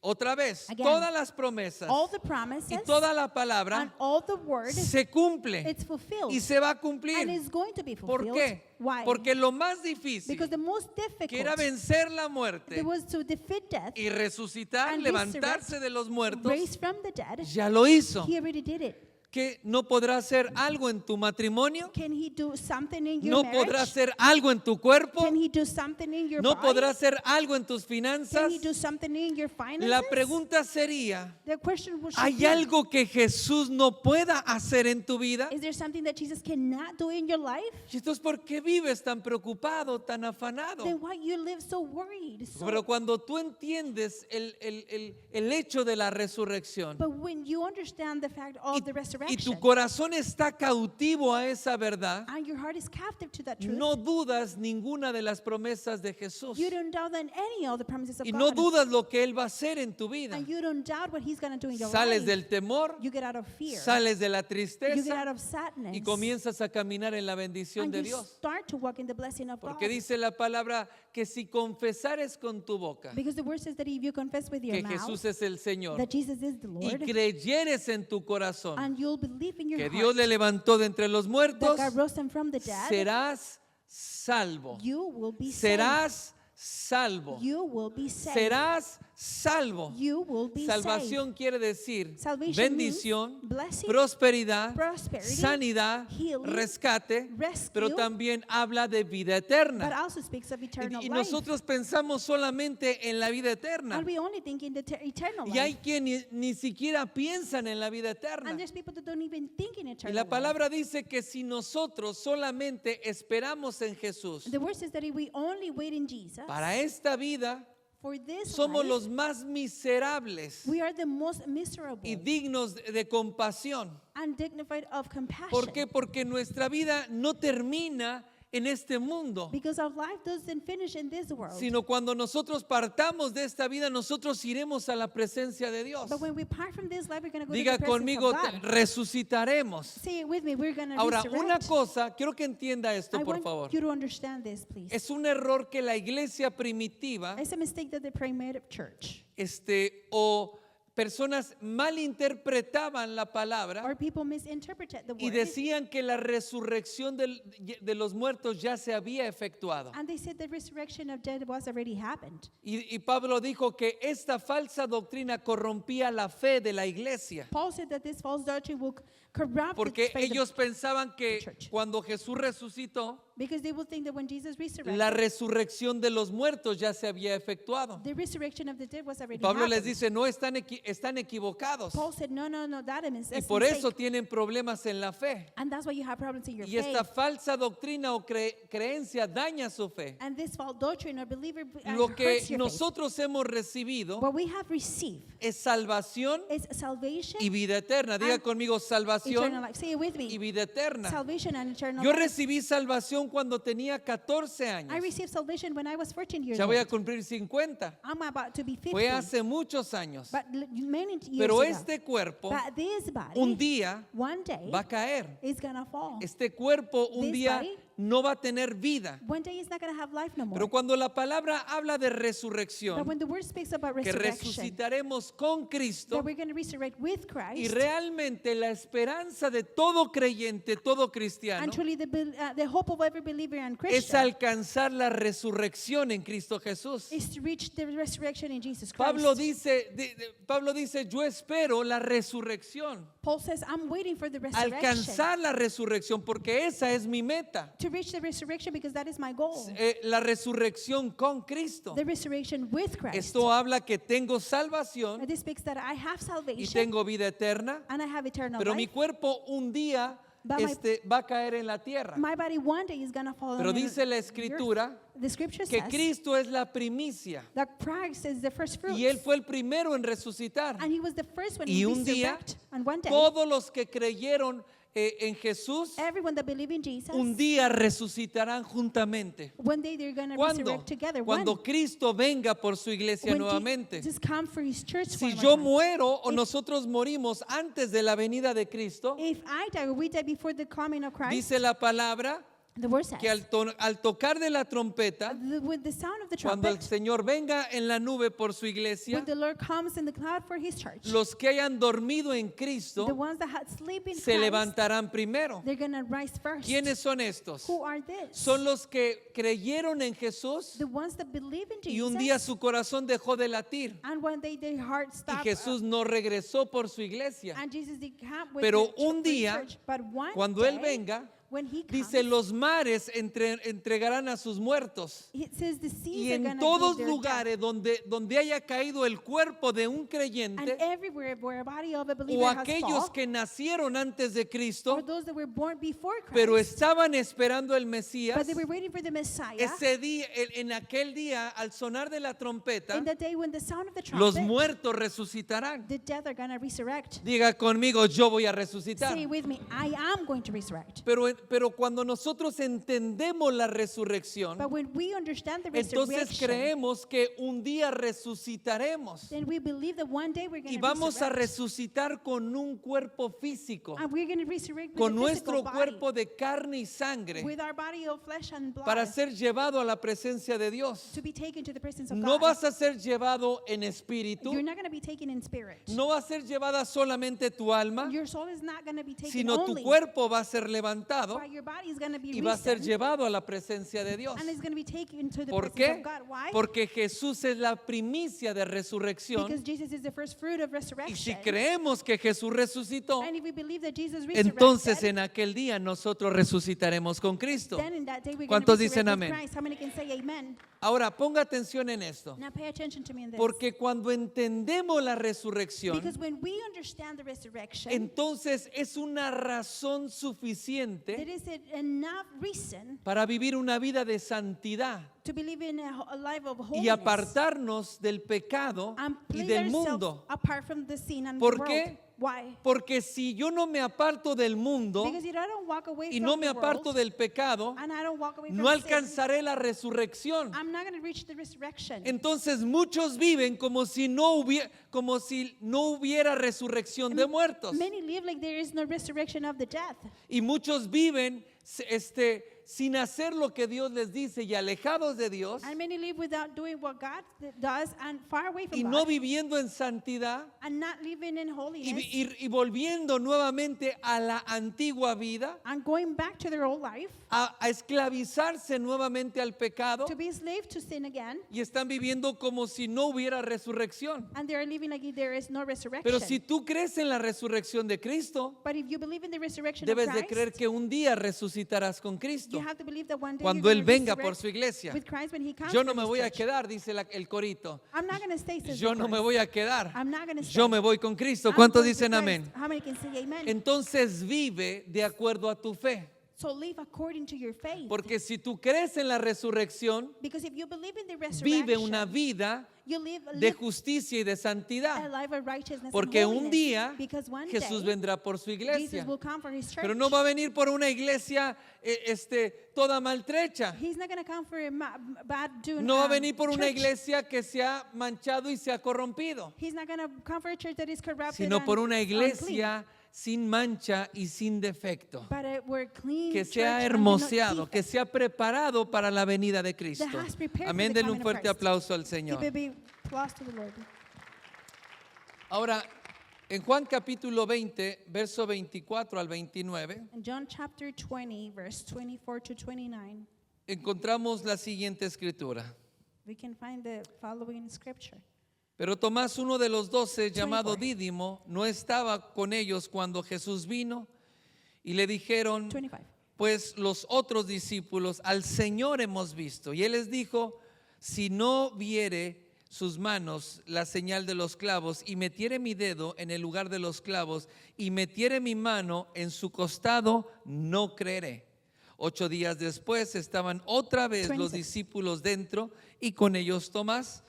B: Otra vez,
A: Again,
B: todas las promesas
A: All the promises
B: y toda la
A: and
B: palabra
A: all the word,
B: se cumple
A: it's fulfilled.
B: y se va a
A: And
B: cumplir.
A: it's going to be
B: ¿Por
A: fulfilled.
B: qué?
A: Why?
B: Porque lo más difícil,
A: Because the most
B: que era
A: difficult
B: vencer la muerte
A: that was to defeat death,
B: y resucitar,
A: and
B: levantarse de los muertos,
A: raise from the dead,
B: ya lo hizo.
A: he already did it.
B: ¿Que no podrá hacer algo en tu matrimonio?
A: Can he do something in your
B: ¿No
A: marriage?
B: podrá hacer algo en tu cuerpo?
A: Can he do something in your
B: ¿No
A: body?
B: podrá hacer algo en tus
A: Can
B: finanzas?
A: he do something in your finances?
B: La pregunta sería,
A: The question should
B: ¿hay
A: be,
B: algo que Jesús no pueda hacer en tu vida?
A: is there something that Jesus cannot do in your life?
B: ¿Y entonces por qué vives tan preocupado, tan afanado?
A: Then why you live so worried?
B: Pero cuando tú entiendes el hecho de la resurrección
A: But when you understand the fact of the
B: y
A: resurrection,
B: tu corazón está cautivo a esa verdad,
A: and your heart is captive to that truth,
B: no dudas ninguna de las promesas de Jesús.
A: you don't doubt that any of the promises of
B: Y
A: God.
B: no dudas lo que Él va a hacer en tu vida.
A: And you don't doubt what he's going to do in your
B: Sales
A: life.
B: del temor,
A: You get out of fear.
B: sales de la
A: You get out
B: tristeza
A: of sadness.
B: y comienzas a caminar en la bendición
A: And
B: de
A: you
B: Dios.
A: start to walk in the blessing of
B: Porque
A: God.
B: dice la palabra que si confesares con tu boca
A: Because the word says that if you confess with your
B: que
A: mouth
B: Jesús es el Señor
A: that Jesus is the
B: y
A: Lord,
B: creyeres en tu corazón
A: and you'll believe in your
B: que
A: heart
B: Dios le levantó de entre los
A: that
B: muertos,
A: God rose him from the dead,
B: serás salvo.
A: you will be
B: Serás salvo.
A: saved. You will be saved.
B: Serás salvo.
A: You will be
B: Salvación quiere decir
A: Salvation
B: bendición,
A: means blessing,
B: prosperidad,
A: prosperity,
B: sanidad,
A: healing,
B: rescate,
A: rescue,
B: pero también habla de vida
A: saved, but
B: eterna.
A: also speaks of eternal
B: Y
A: life.
B: nosotros pensamos solamente en la vida eterna.
A: And we only think in the eternal
B: Y hay
A: life.
B: quienes ni siquiera piensan en la vida eterna.
A: And there's people that don't even think in
B: Y
A: eternal
B: la
A: life.
B: palabra dice que si nosotros solamente esperamos en Jesús
A: The word says that if we only wait in Jesus,
B: para esta vida,
A: for this
B: somos
A: life,
B: los más miserables
A: we are the most miserable
B: y dignos de compasión.
A: and dignified of compassion.
B: ¿Por qué? Porque nuestra vida no termina en este mundo,
A: Because our life doesn't finish in this world.
B: sino cuando nosotros partamos de esta vida, nosotros iremos a la presencia de Dios.
A: But when we part from this life, we're going to go
B: Diga
A: to the presence
B: conmigo,
A: of God.
B: resucitaremos.
A: Say it with me, we're going to
B: Ahora,
A: resurrect.
B: una cosa, quiero que entienda esto,
A: I
B: por
A: want
B: favor.
A: you to understand this, please.
B: Es un error que la iglesia primitiva,
A: It's a mistake that the primitive church
B: o personas malinterpretaban la palabra
A: or people misinterpreted the
B: y
A: word.
B: decían que la resurrección de los muertos ya se había efectuado.
A: And they said the resurrection of dead was already happened.
B: Y Pablo dijo que esta falsa doctrina corrompía la fe de la iglesia,
A: Paul said that this false doctrine will corrupt
B: porque
A: the faith of-
B: ellos pensaban que
A: church.
B: cuando Jesús resucitó,
A: because they will think that when Jesus resurrected,
B: la resurrección de los muertos ya se había efectuado.
A: the resurrection of the dead was already
B: Pablo les
A: happened.
B: dice, no, están equivocados.
A: Paul said, no, that is
B: Y
A: that's
B: por eso
A: mistake.
B: tienen problemas en la fe.
A: And that's why you have problems in your
B: Y esta
A: faith.
B: falsa doctrina o creencia daña su fe.
A: And this false doctrine or believer
B: Lo
A: hurts
B: que
A: your faith.
B: nosotros hemos recibido
A: What we have received
B: es salvación
A: is salvation,
B: y vida eterna. Diga
A: and
B: conmigo,
A: eternal
B: salvación
A: life. Say it with
B: y
A: me.
B: vida eterna.
A: Salvation and eternal
B: Yo
A: life.
B: recibí salvación cuando tenía 14
A: I
B: años.
A: received salvation when I was 14 years
B: Ya voy a
A: old.
B: cumplir 50.
A: I'm about to be 50.
B: Fue hace muchos años.
A: But many years
B: Pero
A: ago.
B: este cuerpo
A: But this body,
B: un día
A: one day,
B: va a caer.
A: is going to fall.
B: Este cuerpo un
A: This
B: día
A: body
B: no va a tener vida.
A: One day it's not going to have life no more.
B: Pero cuando la palabra habla de
A: But
B: resurrección,
A: when the word speaks about
B: que
A: resurrection,
B: resucitaremos con Cristo,
A: that we're going to resurrect with Christ,
B: y realmente la esperanza de todo creyente, todo
A: and
B: cristiano,
A: truly the hope of every believer and
B: es
A: Christian
B: alcanzar la resurrección en Cristo Jesús.
A: is to reach the resurrection in Jesus Christ.
B: Pablo dice, yo espero la resurrección,
A: Paul says, I'm waiting for the resurrection.
B: alcanzar la resurrección, porque esa es mi meta.
A: To reach the resurrection because that is my goal.
B: La resurrección con Cristo.
A: The resurrection with Christ.
B: Esto habla que tengo salvación
A: And this speaks that I have
B: y
A: salvation
B: tengo vida eterna,
A: and I have eternal
B: pero mi
A: life.
B: cuerpo un día
A: But
B: va a caer en la tierra.
A: My body one day is going to fall
B: Pero
A: on
B: dice la
A: the earth.
B: escritura
A: The scripture
B: que
A: says
B: Cristo es la primicia
A: that Christ is the first fruits.
B: y Él fue el primero en resucitar.
A: And he was the first one
B: Y
A: to
B: un día,
A: resurrect. And one day,
B: todos los que creyeron en Jesús,
A: everyone that believe in Jesus,
B: un día resucitarán juntamente.
A: one day they're going to
B: ¿Cuándo?
A: resurrect together.
B: Cuando Cristo venga por su iglesia
A: When
B: nuevamente.
A: Jesus come for his church
B: Si
A: one more
B: yo
A: time.
B: muero o nosotros morimos antes de la venida de Cristo,
A: If I die or we die before the coming of Christ,
B: dice la palabra
A: the word says,
B: que al tocar de la trompeta,
A: with the sound of the
B: cuando el
A: trumpet,
B: Señor venga en la nube por su iglesia,
A: when the Lord comes in the cloud for his church,
B: los que hayan dormido en
A: the
B: Cristo
A: ones that had sleep in
B: se
A: Christ,
B: levantarán primero.
A: they're going to rise first.
B: ¿Quiénes son estos?
A: Who are this?
B: Son los que creyeron en Jesús
A: The ones that believe in
B: y un
A: Jesus,
B: día su corazón dejó de latir
A: and one day their heart
B: y
A: stopped,
B: Jesús no regresó por su iglesia.
A: and Jesus did come with
B: Pero
A: the
B: un
A: for his
B: día,
A: church. But one
B: Cuando Él
A: day,
B: venga,
A: when he comes,
B: dice, los mares entregarán a sus muertos.
A: it says the seas
B: Y
A: are
B: en
A: gonna
B: todos
A: give their
B: lugares donde haya caído el cuerpo de un
A: death. And
B: creyente
A: everywhere where a body of a believer
B: o
A: has
B: aquellos
A: fall,
B: que nacieron antes de
A: or
B: Cristo,
A: those that were born before Christ,
B: pero estaban esperando el Mesías,
A: but they were waiting for the Messiah,
B: ese día, en aquel día, al sonar de la trompeta,
A: in the day when the sound of the
B: los
A: trumpet,
B: muertos resucitarán.
A: the dead are going to resurrect.
B: Diga conmigo, yo voy a resucitar.
A: Say with me, I am going to resurrect.
B: Pero cuando nosotros entendemos la resurrección,
A: But when we understand the
B: entonces
A: resurrection,
B: creemos que un día resucitaremos
A: then we believe that one day we're going
B: y
A: to
B: vamos a
A: resurrect.
B: resucitar con un cuerpo físico,
A: And we're going to resurrect with
B: con
A: a physical
B: nuestro
A: body,
B: cuerpo de carne y sangre,
A: with our body of flesh and blood,
B: para ser llevado a la presencia de Dios.
A: to be taken to the presence of
B: No
A: God.
B: vas a ser llevado en espíritu,
A: You're not going to be taken in spirit.
B: no va a ser llevada solamente tu alma,
A: Your soul is not going to be taken
B: sino tu
A: only,
B: cuerpo va a ser
A: but
B: levantado crucificado
A: But your body is going to be
B: y va a ser
A: risen,
B: llevado a la presencia de Dios.
A: and it's going to be taken to the
B: ¿Por
A: presence
B: qué?
A: of God. Why?
B: Porque Jesús es la primicia de resurrección.
A: Because Jesus is the first fruit of
B: Y
A: resurrection.
B: si creemos que Jesús resucitó,
A: And if we believe that Jesus
B: entonces
A: resurrected,
B: en aquel día nosotros resucitaremos con Cristo.
A: then in that day we're going to
B: ¿Cuántos dicen
A: resurrect with
B: amén?
A: Christ. How many can say amen?
B: Ahora, ponga atención en esto.
A: Now pay attention to me in this.
B: Porque cuando entendemos la resurrección,
A: Because when we understand the resurrection,
B: entonces es una razón
A: there
B: suficiente
A: is enough reason
B: para vivir una vida de santidad
A: to believe in a life of
B: y
A: holiness
B: apartarnos del pecado
A: and
B: y
A: place
B: del
A: ourselves
B: mundo.
A: apart from the sin and
B: ¿Por
A: the world.
B: qué?
A: Why?
B: Porque si yo no me aparto del mundo
A: Because if I don't walk away
B: y
A: from
B: no me
A: the
B: aparto
A: world,
B: del pecado,
A: and I don't walk away
B: no
A: from sin,
B: alcanzaré la resurrección.
A: I'm not going to reach the resurrection.
B: Entonces muchos viven como si no hubiera resurrección de muertos.
A: Many live like there is no resurrection of the death.
B: Y muchos viven sin hacer lo que Dios les dice y alejados de Dios
A: And many live without doing what God does and far away from
B: y no
A: God
B: viviendo en santidad
A: and not living in holiness
B: y volviendo nuevamente a la antigua vida,
A: and going back to their old life
B: a esclavizarse nuevamente al pecado
A: to be slave to sin again,
B: y están viviendo como si no hubiera resurrección.
A: and they are living like if there is no resurrection.
B: Pero si tú crees en la resurrección de Cristo,
A: But if you believe in the resurrection
B: debes
A: of
B: de
A: Christ,
B: creer que un día resucitarás con Cristo.
A: you have to believe that one day
B: Cuando
A: you're
B: Él
A: gonna
B: venga por
A: resurrect
B: su iglesia.
A: with Christ when he comes
B: Yo
A: for
B: no me
A: his
B: voy a
A: church.
B: quedar, dice el corito.
A: I'm not going to stay, says
B: Yo
A: the
B: no me
A: chorus.
B: voy a quedar.
A: I'm not going to stay.
B: Yo me voy con Cristo.
A: I'm
B: ¿Cuántos
A: going to
B: dicen
A: Christ.
B: amén?
A: How many can say amen?
B: Entonces vive de acuerdo a tu fe.
A: So live according to your faith.
B: Porque si tú crees en la resurrección,
A: Because if you believe in the resurrection,
B: vive una vida
A: you live
B: de justicia y de
A: a
B: santidad.
A: life of righteousness
B: Porque
A: and
B: un
A: holiness.
B: día
A: Because one
B: Jesús
A: day,
B: vendrá por su
A: Jesus
B: iglesia.
A: will come for his church.
B: Pero no va a venir por una iglesia toda maltrecha.
A: He's not going to come for a bad doing.
B: No va a venir por una
A: church.
B: iglesia que se ha manchado y se ha corrompido,
A: He's not going to come for a church that is corrupted
B: sino por
A: and
B: una
A: unclean.
B: iglesia sin mancha y sin defecto.
A: But we're clean
B: Que
A: church
B: se ha
A: and
B: hermoseado,
A: not
B: que se ha preparado para la venida de Cristo.
A: That has prepared
B: Amén,
A: for the
B: denle un
A: coming of
B: fuerte
A: Christ.
B: aplauso al
A: defect.
B: Señor.
A: Give a big applause to the Lord.
B: Ahora, en Juan capítulo 20, verso 24 al 29,
A: In John chapter 20, verse 24 to 29,
B: encontramos la siguiente escritura.
A: we can find the following scripture.
B: Pero Tomás, uno de los 12,
A: 24.
B: llamado Dídimo, no estaba con ellos cuando Jesús vino y le dijeron,
A: 25.
B: pues los otros discípulos, al Señor hemos visto. Y él les dijo, si no viere sus manos la señal de los clavos y metiere mi dedo en el lugar de los clavos y metiere mi mano en su costado, no creeré. 8 días después estaban otra vez los
A: 26.
B: discípulos dentro y con ellos Tomás.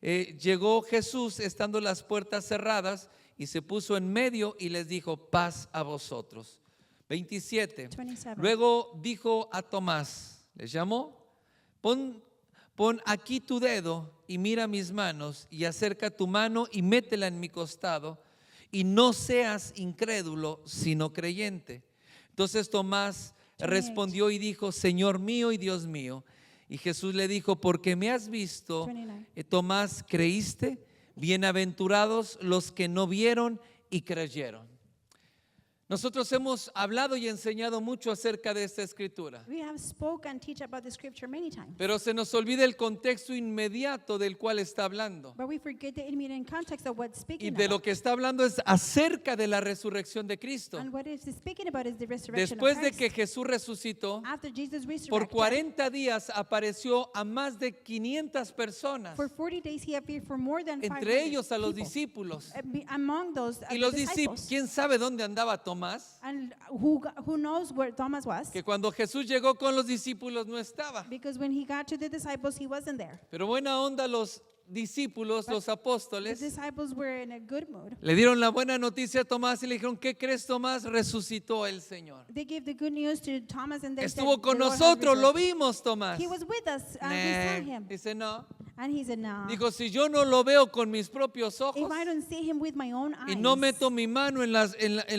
B: Llegó Jesús estando las puertas cerradas y se puso en medio y les dijo, paz a vosotros. 27.
A: 27.
B: Luego dijo a Tomás, les llamó, pon aquí tu dedo y mira mis manos y acerca tu mano y métela en mi costado y no seas incrédulo sino creyente. Entonces Tomás
A: 28.
B: respondió y dijo, Señor mío y Dios mío. Y Jesús le dijo, porque me has visto,
A: 29.
B: Tomás, ¿creíste? Bienaventurados los que no vieron y creyeron. Nosotros hemos hablado y enseñado mucho acerca de esta escritura,
A: We have spoken and teach about the scripture many times,
B: pero se nos olvida el contexto inmediato del cual está hablando.
A: but we forget the immediate context of what's
B: Y
A: speaking
B: de
A: about.
B: lo que está hablando es acerca de la resurrección de Cristo.
A: And what it's speaking about is the resurrection
B: Después
A: of
B: de
A: Christ.
B: que Jesús resucitó,
A: After Jesus
B: por
A: resurrected,
B: 40 días apareció a más de 500 personas,
A: for 40 days he appeared for more than 500
B: entre ellos a los
A: people.
B: discípulos.
A: Among those
B: Y
A: the
B: los
A: disciples.
B: discípulos, ¿quién sabe dónde andaba Tomás?
A: And who knows where Thomas was?
B: Que cuando Jesús llegó con los discípulos no estaba.
A: Because when he got to the disciples, he wasn't there.
B: Pero buena onda los discípulos, los
A: The
B: apóstoles,
A: disciples were in a good mood.
B: le dieron la buena noticia a Tomás y le dijeron, ¿qué crees, Tomás? Resucitó el Señor.
A: They gave the good news to Thomas and they
B: Estuvo
A: said,
B: con
A: "The Lord has
B: nosotros, lo
A: resurrected."
B: vimos, Tomás.
A: He was with us. We
B: Nah.
A: saw him.
B: Dice, no,
A: And he said, no.
B: Dijo, si yo no lo veo con mis propios ojos
A: If I don't see him with my own eyes,
B: y no meto mi mano en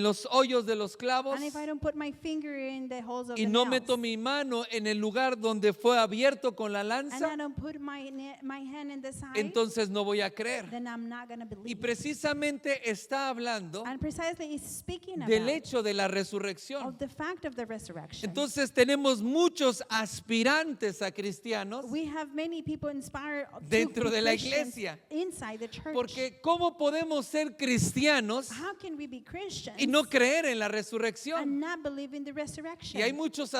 B: los hoyos de los clavos
A: and if I don't put my finger in the holes of
B: y
A: the
B: no
A: nails,
B: meto mi mano en el lugar donde fue abierto con la
A: and I
B: lanza,
A: don't put my hand in the side,
B: entonces no voy a creer.
A: then I'm not going to
B: Y
A: believe.
B: precisamente está hablando
A: And precisely he's speaking
B: del
A: about
B: hecho de la resurrección.
A: of the fact of the resurrection.
B: Entonces tenemos muchos aspirantes a cristianos,
A: We have many people inspired
B: dentro
A: to be
B: de la
A: Christians
B: iglesia.
A: inside the church.
B: porque ¿cómo podemos ser cristianos
A: How can we be Christians
B: y no creer en la resurrección?
A: and not believe in the resurrection?
B: Y hay muchos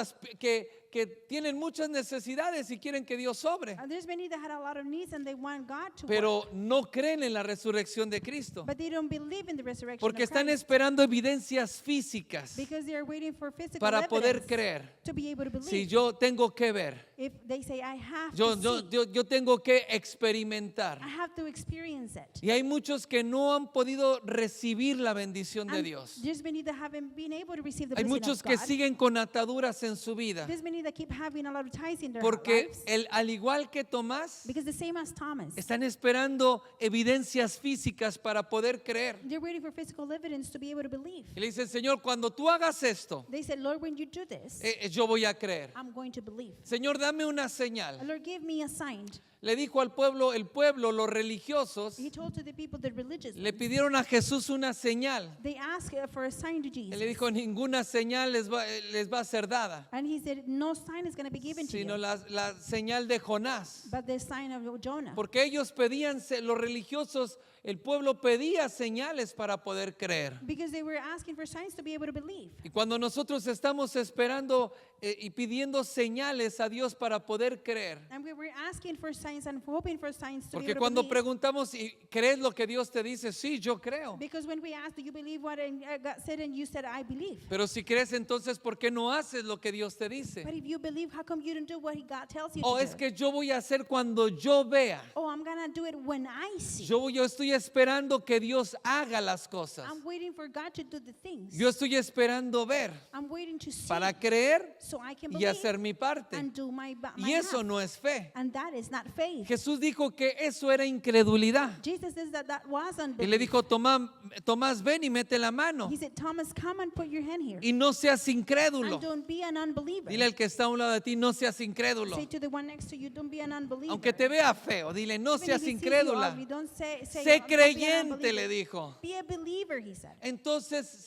B: que tienen muchas necesidades y quieren que Dios obre,
A: There's many that had a lot of needs and they want God to work,
B: pero no creen en la resurrección de Cristo,
A: but they don't believe in the resurrection
B: porque
A: of
B: están
A: Christ
B: esperando evidencias físicas
A: because they are waiting for physical
B: para poder
A: evidence
B: creer.
A: to be able to believe.
B: Si yo tengo que ver,
A: If they say, I have
B: yo,
A: to
B: yo,
A: see,
B: yo, yo tengo que experimentar.
A: I have to experience it.
B: Y hay muchos que no han podido recibir la bendición de
A: And
B: Dios.
A: there's many that haven't been able to receive the
B: Hay
A: blessing
B: muchos
A: of
B: que
A: God.
B: siguen con ataduras en su vida,
A: There's many that keep having a lot of ties in their
B: porque
A: lives.
B: al igual que Tomás,
A: Because the same as Thomas,
B: están esperando evidencias físicas para poder creer.
A: they're waiting for physical evidence to be able to believe.
B: Y le dicen, Señor, cuando tú hagas esto,
A: They said, Lord, when you do this,
B: yo voy a creer.
A: I'm going to believe.
B: Señor, dame una señal.
A: Lord, give me a sign.
B: Le dijo al pueblo, el pueblo, los religiosos,
A: He told to the people, the religious,
B: le pidieron a Jesús una señal.
A: they asked for a sign to
B: Él
A: Jesus.
B: le dijo, ninguna señal les va a ser dada,
A: And he said, no sign is going to be given to
B: sino
A: you,
B: la señal de Jonás.
A: but the sign of Jonah.
B: Porque ellos pedían, los religiosos, el pueblo pedía señales para poder creer.
A: Because they were asking for signs to be able to believe.
B: Y cuando nosotros estamos esperando y pidiendo señales a Dios para poder creer,
A: And we were asking for signs and hoping for signs to be
B: porque
A: able to
B: cuando
A: believe.
B: preguntamos, ¿y crees lo que Dios te dice? Sí, yo creo.
A: Because when we asked, do you believe what God said? And you said, I believe.
B: Pero si crees, entonces, ¿por qué no haces lo que Dios te dice?
A: But if you believe, how come you don't do what God tells you
B: O
A: to
B: es
A: do?
B: que yo voy a hacer cuando yo vea.
A: Oh, I'm going to do it when I see.
B: Yo estoy esperando que Dios haga las cosas.
A: I'm waiting for God to do the things.
B: Yo estoy esperando ver
A: I'm waiting to see
B: para creer
A: so I can
B: y
A: believe
B: hacer mi parte.
A: and do my
B: Y eso
A: half.
B: no es fe.
A: And that is not faith.
B: Jesús dijo que eso era incredulidad.
A: Jesus says that that was
B: Y
A: unbelief.
B: le dijo, Tomás, ven y mete la mano.
A: He said, Thomas, come and put your hand here.
B: Y no seas incrédulo.
A: And don't be an unbeliever.
B: Dile al que está a un lado de ti, no seas incrédulo.
A: Say to the one next to you, don't be an unbeliever.
B: Aunque te vea feo, dile, no
A: Even if
B: seas
A: he sees you
B: incrédula.
A: ugly, don't say,
B: Sé
A: don't be an
B: creyente,
A: unbeliever.
B: le dijo.
A: Be a believer, he said.
B: Entonces,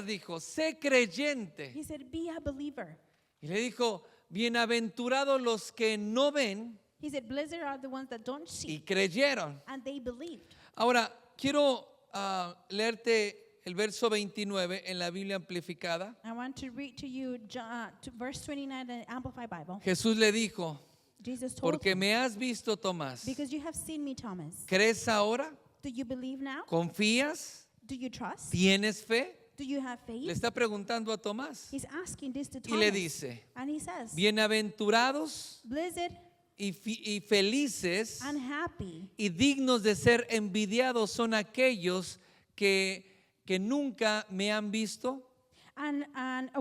B: dijo, sé creyente.
A: He said, be a believer.
B: Y le dijo, bienaventurados los que no ven
A: He said, blessed are the ones that don't see
B: y creyeron.
A: and they believed.
B: Ahora, quiero leerte el verso 29 en la Biblia amplificada.
A: I want to read to you to verse 29 in the Amplified Bible.
B: Jesús le dijo,
A: Jesus told
B: porque
A: him,
B: me has visto, Tomás,
A: because you have seen me, Thomas.
B: ¿crees ahora?
A: Do you believe now?
B: ¿Confías?
A: Do you trust?
B: ¿Tienes fe?
A: Do you have
B: Le
A: faith?
B: está preguntando a Tomás.
A: He's asking this to
B: Y
A: Thomas.
B: le dice,
A: And he says,
B: bienaventurados
A: blessed
B: y felices
A: and happy
B: y dignos de ser envidiados son aquellos que nunca me han visto
A: and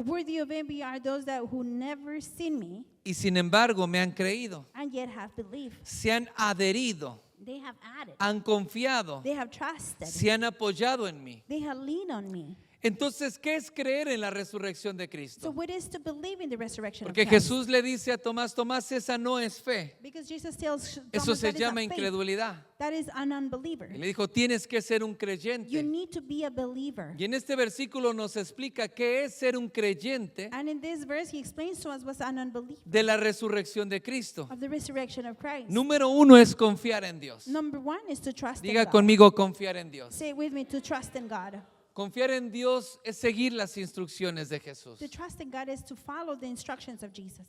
A: worthy of envy are those that who never seen me
B: y sin embargo me han creído.
A: and yet have believed.
B: Se han adherido,
A: They have added.
B: han confiado,
A: They have trusted.
B: se han apoyado en mí.
A: They have leaned on me.
B: Entonces, ¿qué es creer en la resurrección de
A: So
B: Cristo?
A: what is to believe in the resurrection
B: Porque
A: of Christ?
B: Jesús le dice a Tomás, Tomás, esa no es fe.
A: Because Jesus tells Thomas
B: Eso se
A: that is not
B: llama
A: faith.
B: incredulidad.
A: That is an unbeliever.
B: Y le dijo, tienes que ser un
A: You
B: creyente.
A: need to be a believer.
B: Y en este versículo nos explica qué es ser un creyente
A: And in this verse, he explains to us what's an unbeliever
B: de la resurrección de Cristo.
A: of the resurrection of Christ.
B: Número uno es confiar en Dios.
A: Number one is to trust in
B: Diga
A: God.
B: conmigo, confiar en Dios.
A: Say it with me, to trust in God.
B: Confiar en Dios es seguir las instrucciones de Jesús.
A: To trust in God is to follow the instructions of Jesus.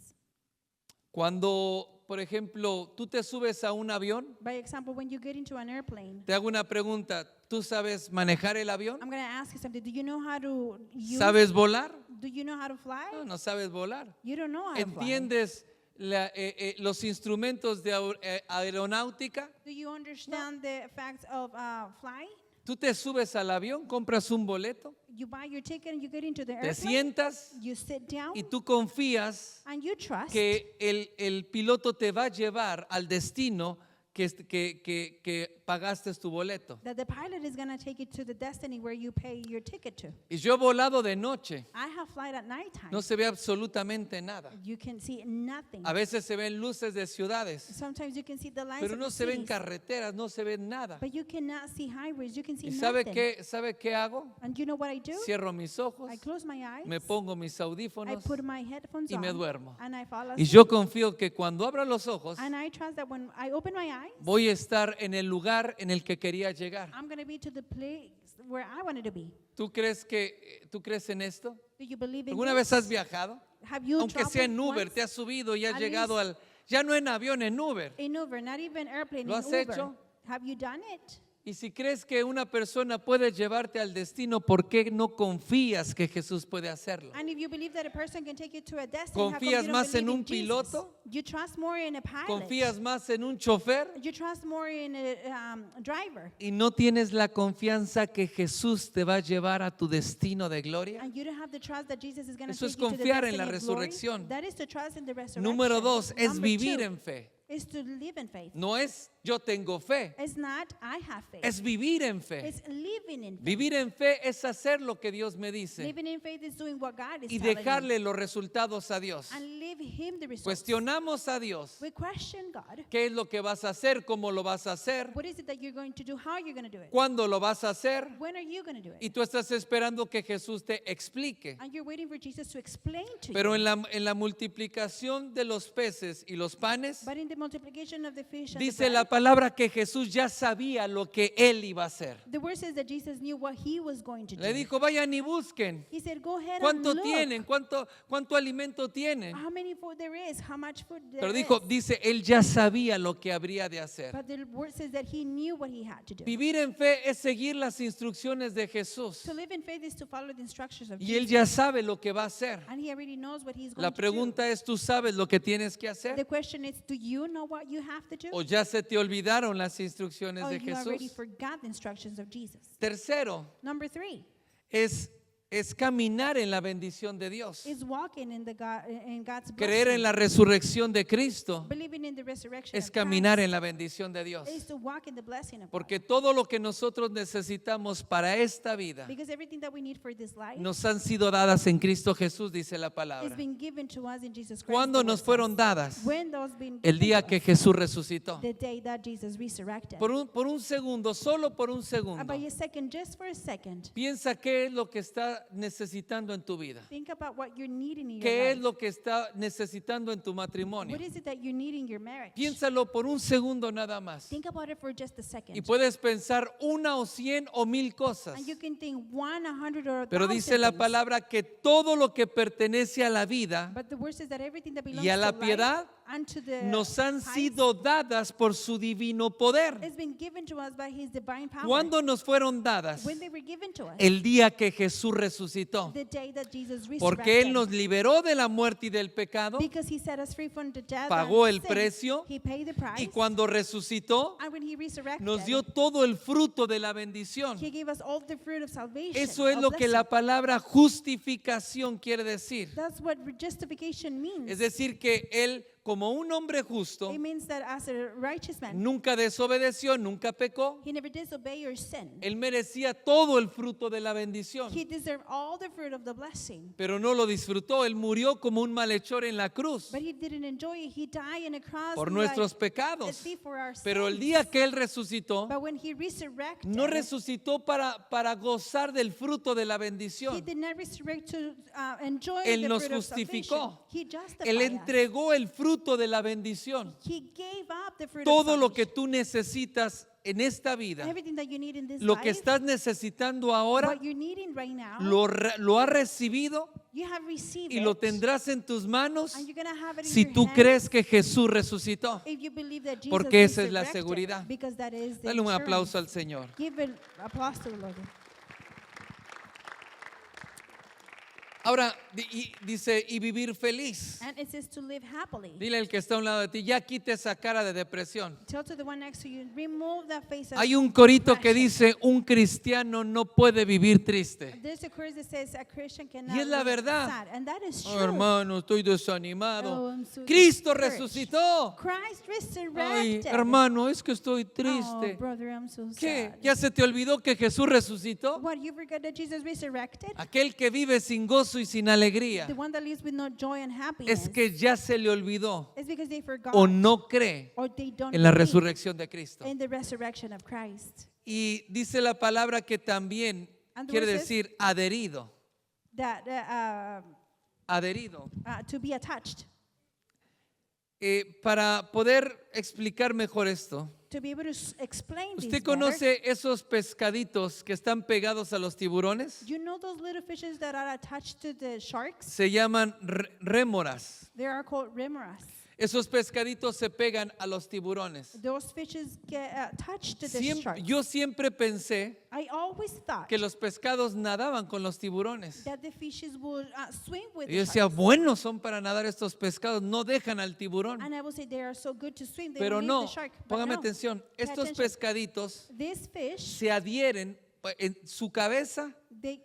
B: Cuando, por ejemplo, tú te subes a un avión,
A: By example, when you get into an airplane,
B: te hago una pregunta, ¿tú sabes manejar el avión?
A: I'm going to ask you something. Do you know how to use?
B: ¿Sabes volar?
A: Do you know how to fly?
B: No, no sabes volar.
A: You don't know how to fly.
B: ¿Entiendes los instrumentos de aeronáutica?
A: Do you understand the facts of flying?
B: Tú te subes al avión, compras un boleto
A: You buy your ticket and you get into the
B: te
A: airplane.
B: sientas
A: You sit down
B: y tú confías
A: and you trust
B: que el piloto te va a llevar al destino que pagaste tu boleto.
A: that the pilot is going to take you to the destiny where you pay your ticket to.
B: Y yo he volado de noche,
A: I have flight at nighttime.
B: no se ve absolutamente nada.
A: You can see nothing.
B: A veces se ven luces de ciudades,
A: Sometimes you can see the lights
B: pero
A: of
B: no
A: the
B: se ven
A: cities,
B: carreteras, no se ve nada.
A: but you cannot see highways. You can see
B: ¿Y
A: nothing.
B: sabe qué hago?
A: And you know what I do?
B: Cierro mis ojos,
A: I close my eyes.
B: me pongo mis
A: I
B: audífonos
A: put my headphones
B: y me
A: on,
B: duermo.
A: and I fall
B: Y
A: asleep.
B: yo confío que cuando abra los ojos
A: And I trust that when I open my eyes,
B: voy a estar en el lugar en el que quería llegar.
A: I'm going to be to the place where I wanted to be.
B: ¿Tú crees en esto?
A: Do you believe in
B: ¿Alguna
A: this?
B: vez has viajado?
A: Have you
B: Aunque sea en
A: traveled
B: Uber,
A: once?
B: te has subido y has
A: At
B: llegado
A: least-
B: ya no en avión, en Uber.
A: In Uber, not even airplane,
B: ¿Lo
A: in
B: has
A: Uber.
B: hecho?
A: Have you done it?
B: Y si crees que una persona puede llevarte al destino, ¿por qué no confías que Jesús puede hacerlo?
A: And if you believe that a person can take you to a destiny, how come
B: ¿Confías
A: you don't
B: más en
A: believe
B: un
A: in Jesus?
B: piloto?
A: You trust more in a pilot.
B: ¿Confías más en un chofer?
A: You trust more in a driver.
B: Y no tienes la confianza que Jesús te va a llevar a tu destino de gloria.
A: And you don't have the trust that Jesus is going to
B: Eso
A: take
B: es
A: you to the
B: confiar en
A: destiny
B: la
A: of glory.
B: resurrección.
A: That is to trust in the resurrection.
B: Número 2 es
A: Number
B: vivir
A: 2
B: en fe.
A: is to live in faith.
B: No es yo tengo fe,
A: It's not I have faith.
B: es vivir en fe.
A: It's living in faith.
B: Vivir en fe es hacer lo que Dios me dice
A: Living in faith is doing what God is
B: y
A: telling you.
B: dejarle los resultados a Dios.
A: And leave Him the results.
B: Cuestionamos a Dios.
A: We question God.
B: ¿Qué es lo que vas a hacer? ¿Cómo lo vas a hacer?
A: What is it that you're going to do? How are you going to do it?
B: ¿Cuándo lo vas a hacer?
A: When are you going to do
B: Y
A: it?
B: tú estás esperando que Jesús te explique.
A: And you're waiting for Jesus to explain to
B: Pero
A: you.
B: en la multiplicación de los peces y los panes,
A: But in the multiplication of the fish and
B: dice
A: the
B: la
A: bread,
B: palabra que Jesús ya sabía lo que él iba a hacer.
A: the word says that Jesus knew what He was going to do.
B: Le dijo, vayan y busquen.
A: He said, go ahead and
B: ¿Cuánto
A: look.
B: tienen? ¿Cuánto alimento tienen?
A: How many food there is? How much food there
B: Pero
A: is?
B: dice, él ya sabía lo que habría de hacer.
A: But the word says that He knew what He had to do.
B: Vivir en fe es seguir las instrucciones de Jesús.
A: To live in faith is to follow the instructions of
B: Y él
A: Jesus.
B: ya sabe lo que va a hacer.
A: And He already knows what He's going
B: La
A: to
B: pregunta es, ¿tú sabes lo que tienes que
A: do.
B: hacer?
A: The question is, do you know what you have to do?
B: ¿O ya se te olvidaron las instrucciones
A: Or
B: de
A: you already
B: Jesús?
A: forgot the instructions of Jesus.
B: Tercero,
A: Number 3
B: es caminar en la bendición de Dios.
A: is walking in God's
B: Creer
A: blessing.
B: en la resurrección de Cristo
A: Believing in the resurrection
B: es
A: of
B: caminar
A: Christ
B: en la bendición de Dios.
A: is to walk in the blessing of
B: Porque
A: God.
B: todo lo que nosotros necesitamos para esta vida
A: Because everything that we need for this life
B: nos han sido dadas en Cristo Jesús, dice la
A: is
B: palabra.
A: being given to us in Jesus Christ.
B: ¿Cuándo
A: the
B: nos
A: word
B: fueron
A: says.
B: dadas?
A: When those been
B: El
A: given
B: día
A: to
B: que
A: us,
B: Jesús resucitó.
A: the day that Jesus resurrected.
B: Por un segundo, solo por un segundo,
A: About a second, just for a second,
B: piensa qué es lo que está necesitando en tu vida.
A: think about what you're needing in your
B: ¿Qué es
A: life.
B: lo que está necesitando en tu matrimonio?
A: What is it that you need in your marriage?
B: Piénsalo por un segundo nada más.
A: Think about it for just a second.
B: Y puedes pensar una o 100 o 1000 cosas.
A: And you can think 1, 100, or 1,000
B: Pero dice la
A: things.
B: palabra que todo lo que pertenece a la vida
A: But the word says that everything that belongs
B: y a la
A: to life
B: piedad
A: and to the
B: nos han
A: heights
B: sido dadas por su divino poder.
A: has been given to us by His divine power.
B: ¿Cuándo nos fueron dadas?
A: When they were given to us,
B: El día que Jesús resucitó.
A: the day that Jesus
B: Porque Él
A: resurrected.
B: nos liberó de la muerte y del pecado.
A: Because He set us free from the death
B: Pagó
A: and
B: el
A: sin.
B: precio,
A: He paid the price.
B: Y cuando resucitó,
A: And when He resurrected,
B: nos dio todo el fruto de la bendición.
A: He gave us all the fruit of salvation.
B: Eso es
A: of
B: lo que la
A: blessing.
B: palabra justificación quiere decir.
A: That's what justification means.
B: Es decir, que Él, como un hombre justo,
A: It means that as a righteous man,
B: nunca desobedeció, nunca pecó.
A: He never disobeyed or sinned.
B: Él merecía todo el fruto de la bendición,
A: He deserved all the fruit of the blessing.
B: pero no lo disfrutó. Él murió como un malhechor en la cruz
A: But He didn't enjoy it. He died on a cross
B: por
A: like
B: nuestros
A: a
B: pecados.
A: thief for our
B: Pero el
A: sins.
B: día que Él resucitó,
A: But when He resurrected,
B: no resucitó para gozar del fruto de la
A: He
B: bendición.
A: did not resurrect to enjoy
B: Él
A: the
B: nos
A: fruit of
B: justificó.
A: salvation. He justified
B: Él
A: us.
B: entregó el fruto de la bendición.
A: He gave up the fruit
B: Todo
A: of
B: lo que
A: salvation.
B: tú necesitas en esta vida,
A: Everything that you need in this
B: lo que
A: life,
B: estás necesitando ahora,
A: what you're needing right now,
B: lo has recibido
A: you have received
B: y lo
A: it,
B: tendrás en tus manos
A: and you're gonna have it in
B: si
A: your
B: tú
A: hands
B: crees que Jesús resucitó.
A: if you believe that Jesus
B: Porque esa es la
A: resurrected,
B: seguridad.
A: because that is the
B: Dale un
A: assurance.
B: aplauso al Señor.
A: Give an applause to the Lord.
B: Ahora, Y dice, y vivir feliz.
A: And it says to live happily.
B: Dile al que está a un lado de ti, ya quite esa cara de depresión.
A: Tell to the one next to you, remove that face of
B: Hay un corito que
A: depression.
B: dice, un cristiano no puede vivir triste.
A: There's a chorus that says a Christian cannot
B: Y es la
A: live
B: verdad.
A: sad. And that is
B: Oh,
A: true.
B: hermano, estoy
A: Oh,
B: desanimado.
A: I'm so
B: Cristo
A: discouraged.
B: resucitó.
A: Christ
B: Ay,
A: resurrected.
B: hermano, es que estoy
A: Oh,
B: triste.
A: brother, I'm so
B: ¿Qué?
A: sad.
B: ¿Ya se te olvidó que Jesús resucitó?
A: What, you forgot that Jesus resurrected?
B: Aquel que vive sin gozo y sin alegría,
A: The one that lives with no joy and happiness.
B: es que ya se le olvidó
A: It's because they forgot
B: o no cree
A: or they don't
B: en la
A: believe
B: resurrección de Cristo.
A: in the resurrection of Christ.
B: Y dice la palabra que también
A: And the
B: quiere
A: word says-
B: decir adherido.
A: That
B: Adherido.
A: to be attached.
B: Para poder explicar mejor esto,
A: To be able to explain this
B: ¿usted
A: better.
B: conoce esos pescaditos que están pegados a los tiburones?
A: You know those little fishes that are attached to the sharks?
B: Se llaman rémoras.
A: They are called remoras.
B: Esos pescaditos se pegan a los tiburones.
A: Those fishes get attached to the sharks.
B: Yo siempre pensé
A: I always thought
B: que los pescados nadaban con los tiburones.
A: that the fishes would swim with
B: Y yo
A: the
B: decía,
A: sharks.
B: buenos son para nadar estos pescados, no dejan al tiburón.
A: And I would say they are so good to swim. They
B: Pero
A: don't
B: no,
A: leave the shark. But
B: póngame
A: no.
B: atención,
A: Pay
B: estos
A: attention.
B: pescaditos
A: This fish,
B: se adhieren en su cabeza,
A: they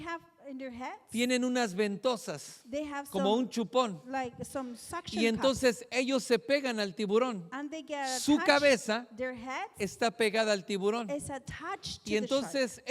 A: have in their heads,
B: tienen unas ventosas,
A: they have
B: como
A: some,
B: un chupón.
A: like some suction
B: Y
A: cups.
B: entonces ellos se pegan al tiburón.
A: And they get
B: Su
A: attached.
B: cabeza
A: Their head
B: está pegada al tiburón.
A: is attached to
B: Y
A: the shark.
B: entonces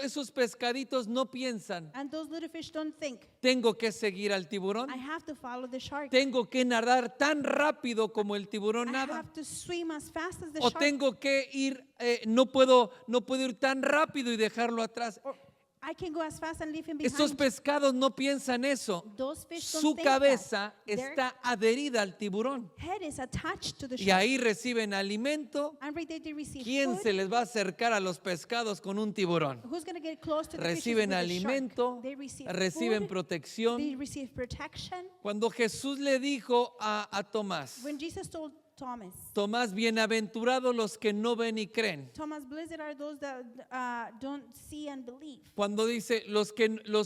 B: esos pescaditos no piensan,
A: And those little fish don't think,
B: tengo que seguir al tiburón,
A: I have to follow the shark.
B: tengo que nadar tan rápido como el tiburón
A: I
B: nada,
A: have to swim as fast as the
B: o
A: shark.
B: tengo que ir, no puedo ir tan rápido y dejarlo atrás.
A: Or I can go as fast and leave him
B: Estos
A: behind.
B: pescados no piensan eso.
A: Those fish don't
B: Su
A: think
B: cabeza
A: that. Their
B: está adherida al tiburón
A: head is attached to the
B: y
A: shark.
B: ahí reciben alimento.
A: And right there they receive
B: ¿Quién
A: food.
B: se les va a acercar a los pescados con un tiburón?
A: Who's going to get close to the fishes
B: Reciben
A: with the
B: alimento,
A: shark? They receive
B: reciben
A: food. They
B: protección.
A: receive protection.
B: Cuando Jesús le dijo a Tomás,
A: When Jesus told Thomas,
B: Tomás, bienaventurados los que no ven y creen.
A: Thomas, blessed are those that don't see and believe.
B: Cuando dice los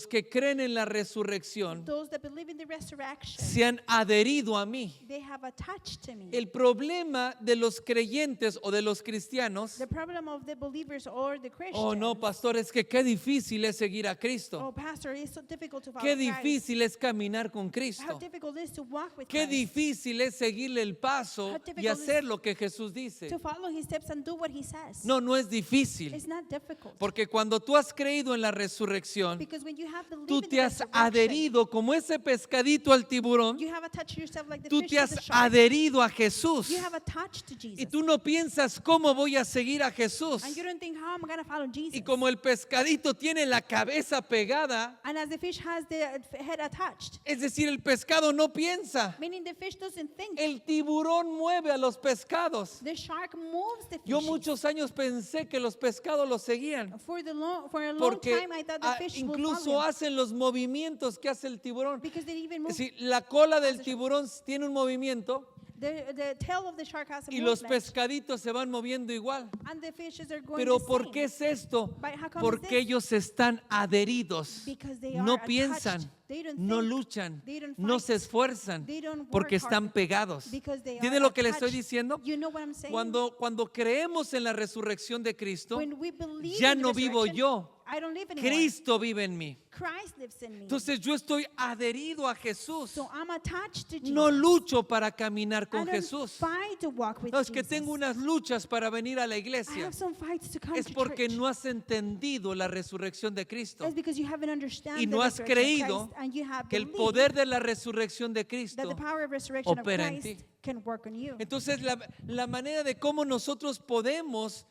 B: que creen en la resurrección
A: Those that believe in the resurrection,
B: se han adherido a mí.
A: they have attached to me.
B: El problema de los creyentes o de los cristianos,
A: The problem of the believers or the Christians.
B: oh no, pastor, es que qué difícil es seguir a
A: Oh,
B: Cristo.
A: pastor, it's so difficult to follow
B: Qué
A: Christ.
B: difícil es caminar con
A: How
B: Cristo.
A: difficult it is to walk with
B: Qué
A: Christ.
B: difícil es seguirle el paso
A: How
B: y
A: difficult
B: hacer
A: is
B: lo que Jesús dice.
A: To follow his steps and do what he says.
B: No, no es difícil.
A: It's not difficult.
B: Porque cuando tú has creído en la resurrección,
A: Because when you have believed
B: tú
A: in
B: te
A: the
B: has
A: resurrection,
B: adherido como ese pescadito al tiburón.
A: you have attached yourself like the
B: Tú
A: fish
B: te
A: to
B: has
A: the shark.
B: adherido a Jesús.
A: You have attached to Jesus.
B: Y tú no piensas cómo voy a seguir a Jesús.
A: And you don't think, how am I going to follow Jesus?
B: Y como el pescadito tiene la cabeza pegada,
A: And as the fish has the head attached,
B: es decir, el pescado no piensa.
A: meaning the fish doesn't think.
B: El tiburón mueve a los pescados.
A: The shark moves the fish.
B: Yo muchos años pensé que los pescados los seguían.
A: For a long
B: Porque
A: time, I thought the fish would
B: incluso
A: follow him.
B: hacen los movimientos que hace el tiburón.
A: Because they even move.
B: Es decir, la cola del tiburón tiene un movimiento
A: The tail of the shark has a
B: y los
A: movement.
B: pescaditos se van moviendo igual.
A: And the fishes are going
B: Pero
A: the
B: ¿por
A: same.
B: qué es esto?
A: But how come
B: Porque
A: this?
B: ellos están adheridos.
A: Because they
B: No
A: are
B: piensan,
A: attached. They don't
B: no
A: think.
B: luchan,
A: They don't
B: no
A: fight.
B: se esfuerzan,
A: They don't work
B: porque
A: hard.
B: están pegados.
A: Because they
B: ¿Tiene
A: are
B: lo que le estoy
A: attached.
B: diciendo?
A: You know what I'm saying?
B: Cuando creemos en la resurrección de Cristo,
A: When we believe
B: ya
A: in the
B: no vivo
A: resurrection,
B: yo,
A: I don't live anymore.
B: Cristo vive en mí.
A: Christ lives in me.
B: Entonces yo estoy adherido a Jesús.
A: So I'm attached to Jesus.
B: No lucho para caminar
A: I
B: con
A: don't
B: Jesús.
A: fight to walk with
B: No, es que
A: Jesus.
B: tengo unas luchas para venir a la
A: I
B: iglesia.
A: have some fights to come
B: Es
A: to
B: porque
A: church.
B: no has entendido la resurrección de Cristo
A: It's because you haven't understood
B: y
A: the
B: no has
A: resurrection of
B: creído
A: Christ, and you have
B: que el
A: believed
B: poder de la resurrección de
A: that
B: Cristo
A: the power of resurrection of
B: opera en
A: Christ
B: ti.
A: can work on you.
B: Entonces la manera de cómo nosotros podemos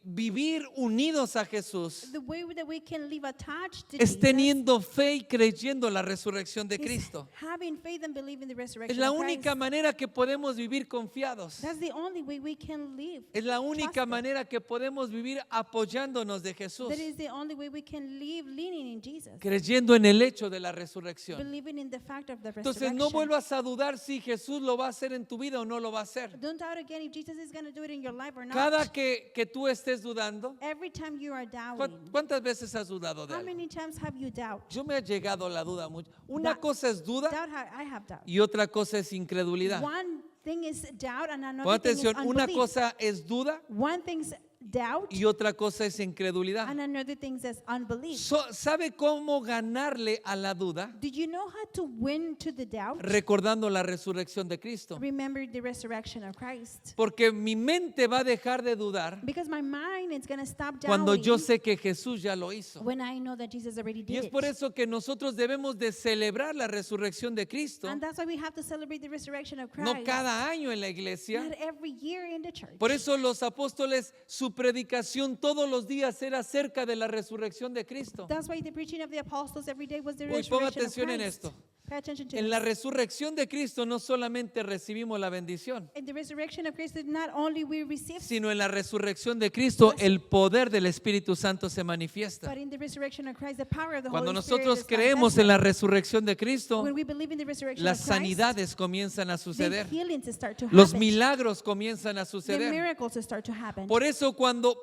B: vivir unidos a Jesús
A: The way that we can live attached to
B: es
A: Jesus
B: teniendo fe y creyendo la resurrección de
A: is
B: Cristo.
A: having faith and believing the
B: Es
A: resurrection
B: la
A: of
B: única
A: Christ.
B: manera que podemos vivir confiados.
A: That's the only way we can live.
B: Es la única
A: trusted.
B: manera que podemos vivir apoyándonos de Jesús.
A: That is the only way we can live leaning in Jesus.
B: creyendo en el hecho de la resurrección.
A: believing in the fact of the
B: Entonces
A: resurrection.
B: no vuelvas a dudar si Jesús lo va a hacer en tu vida o no lo va a hacer.
A: Don't doubt again if Jesus is going to do it in your life or not.
B: Cada que tú estés dudando,
A: Every time you are doubting,
B: ¿cuántas veces has dudado de
A: how
B: algo?
A: many times have you doubt?
B: Yo me ha llegado la duda mucho. Una
A: Doubt-
B: cosa es duda
A: I have doubt.
B: y otra cosa es incredulidad.
A: One thing is doubt and
B: Pon
A: another thing is
B: atención, una
A: unbelief.
B: cosa es duda
A: One thing's doubt
B: y otra cosa es incredulidad.
A: and another thing is unbelief.
B: ¿Sabe cómo ganarle a la duda?
A: Did you know how to win to the doubt?
B: Recordando la resurrección de Cristo.
A: Remember the resurrection of Christ.
B: Porque mi mente va a dejar de dudar
A: Because my mind is going to stop
B: cuando
A: doubting
B: yo sé que Jesús ya lo hizo.
A: when I know that Jesus already
B: Y
A: did
B: es
A: it.
B: por eso que nosotros debemos de celebrar la resurrección de Cristo,
A: And that's why we have to celebrate the resurrection of Christ.
B: no cada año en la iglesia.
A: Not every year in the church.
B: Por eso los apóstoles, su predicación todos los días era acerca de la resurrección de Cristo.
A: That's why the preaching of the apostles every day was the
B: Uy, ponga
A: resurrection of
B: atención en
A: Christ.
B: esto.
A: Pay attention to
B: En
A: this.
B: la resurrección de Cristo no solamente recibimos la bendición,
A: In the resurrection of Christ, not only we receive,
B: sino en la resurrección de Cristo el poder del Espíritu Santo se manifiesta.
A: but in the resurrection of Christ, the power of the
B: Cuando
A: Holy Spirit
B: nosotros
A: is
B: creemos en la
A: manifested.
B: resurrección de Cristo,
A: When we believe in the resurrection
B: las
A: of Christ,
B: sanidades comienzan a
A: the
B: suceder,
A: healings start to
B: los
A: happen.
B: milagros comienzan a
A: The
B: suceder.
A: miracles start to happen.
B: Por eso cuando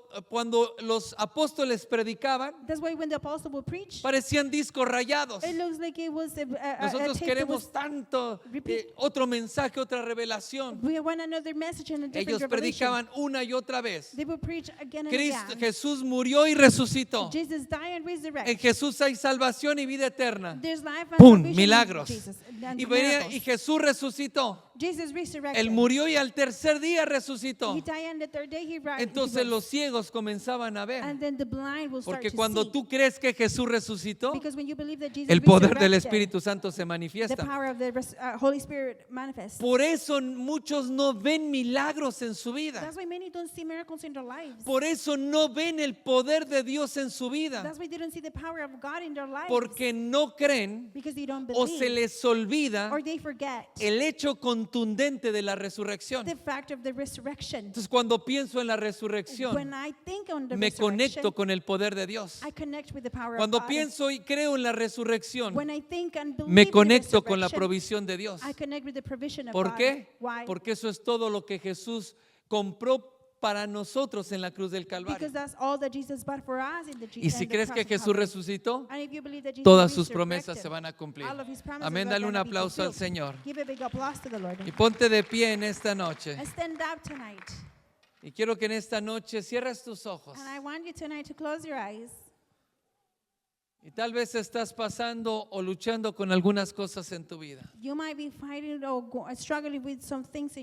B: los apóstoles predicaban,
A: That's why when the apostle will preach,
B: parecían discos rayados.
A: it looks like it was a
B: Nosotros
A: tape that
B: queremos
A: was,
B: tanto
A: repeat.
B: otro mensaje, otra revelación.
A: we want another message and a different
B: Ellos
A: revelation.
B: predicaban una y otra vez.
A: They will preach again and
B: Cristo,
A: again.
B: Jesús murió y resucitó.
A: Jesus died and
B: En
A: resurrected.
B: Jesús hay salvación y vida eterna.
A: There's life and
B: ¡Pum!
A: salvation in
B: Milagros.
A: Jesus. And
B: Y
A: miracles.
B: Jesús resucitó.
A: Jesus resurrected.
B: Él murió y al tercer día resucitó.
A: He died and the third day he rise.
B: Entonces los ciegos comenzaban a ver.
A: And then the blind will start
B: Porque
A: to
B: cuando
A: see.
B: tú crees que Jesús resucitó,
A: Because when you believe that Jesus
B: el poder del
A: resurrected,
B: Espíritu Santo se
A: the
B: manifiesta.
A: power of the Holy Spirit manifests.
B: Por eso muchos no ven milagros en su vida.
A: That's why many don't see miracles in their lives.
B: Por eso no ven el poder de Dios en su vida.
A: That's why they don't see the power of God in their lives.
B: Porque no creen
A: Because they don't
B: o se
A: believe
B: les olvida
A: or they forget
B: el hecho contundente de la resurrección.
A: the fact of the resurrection.
B: Entonces cuando pienso en la resurrección,
A: When I think on the
B: me
A: resurrection,
B: conecto con el poder de Dios.
A: I connect with the power
B: Cuando
A: of God.
B: pienso y creo en la resurrección,
A: When I think and believe
B: me
A: in the
B: conecto con la
A: resurrection,
B: provisión de Dios.
A: I connect with the provision of
B: ¿Por
A: God.
B: qué?
A: Why?
B: Porque eso es todo lo que Jesús compró para nosotros en la cruz del Calvario.
A: Because that's all that Jesus bought for us in the
B: Y si crees que Jesús resucitó,
A: And if you believe that Jesus
B: todas sus
A: resurrected,
B: promesas se van a cumplir.
A: all of his promises
B: Amén,
A: are
B: dale un
A: gonna be
B: aplauso al
A: fulfilled.
B: Señor.
A: Give a big applause to the Lord.
B: Y ponte de pie en esta noche.
A: I stand up tonight.
B: Y quiero que en esta noche cierres tus ojos.
A: And I want you tonight to close your eyes.
B: Y tal vez estás pasando o luchando con algunas cosas en tu vida.
A: You might be fighting or struggling with some things in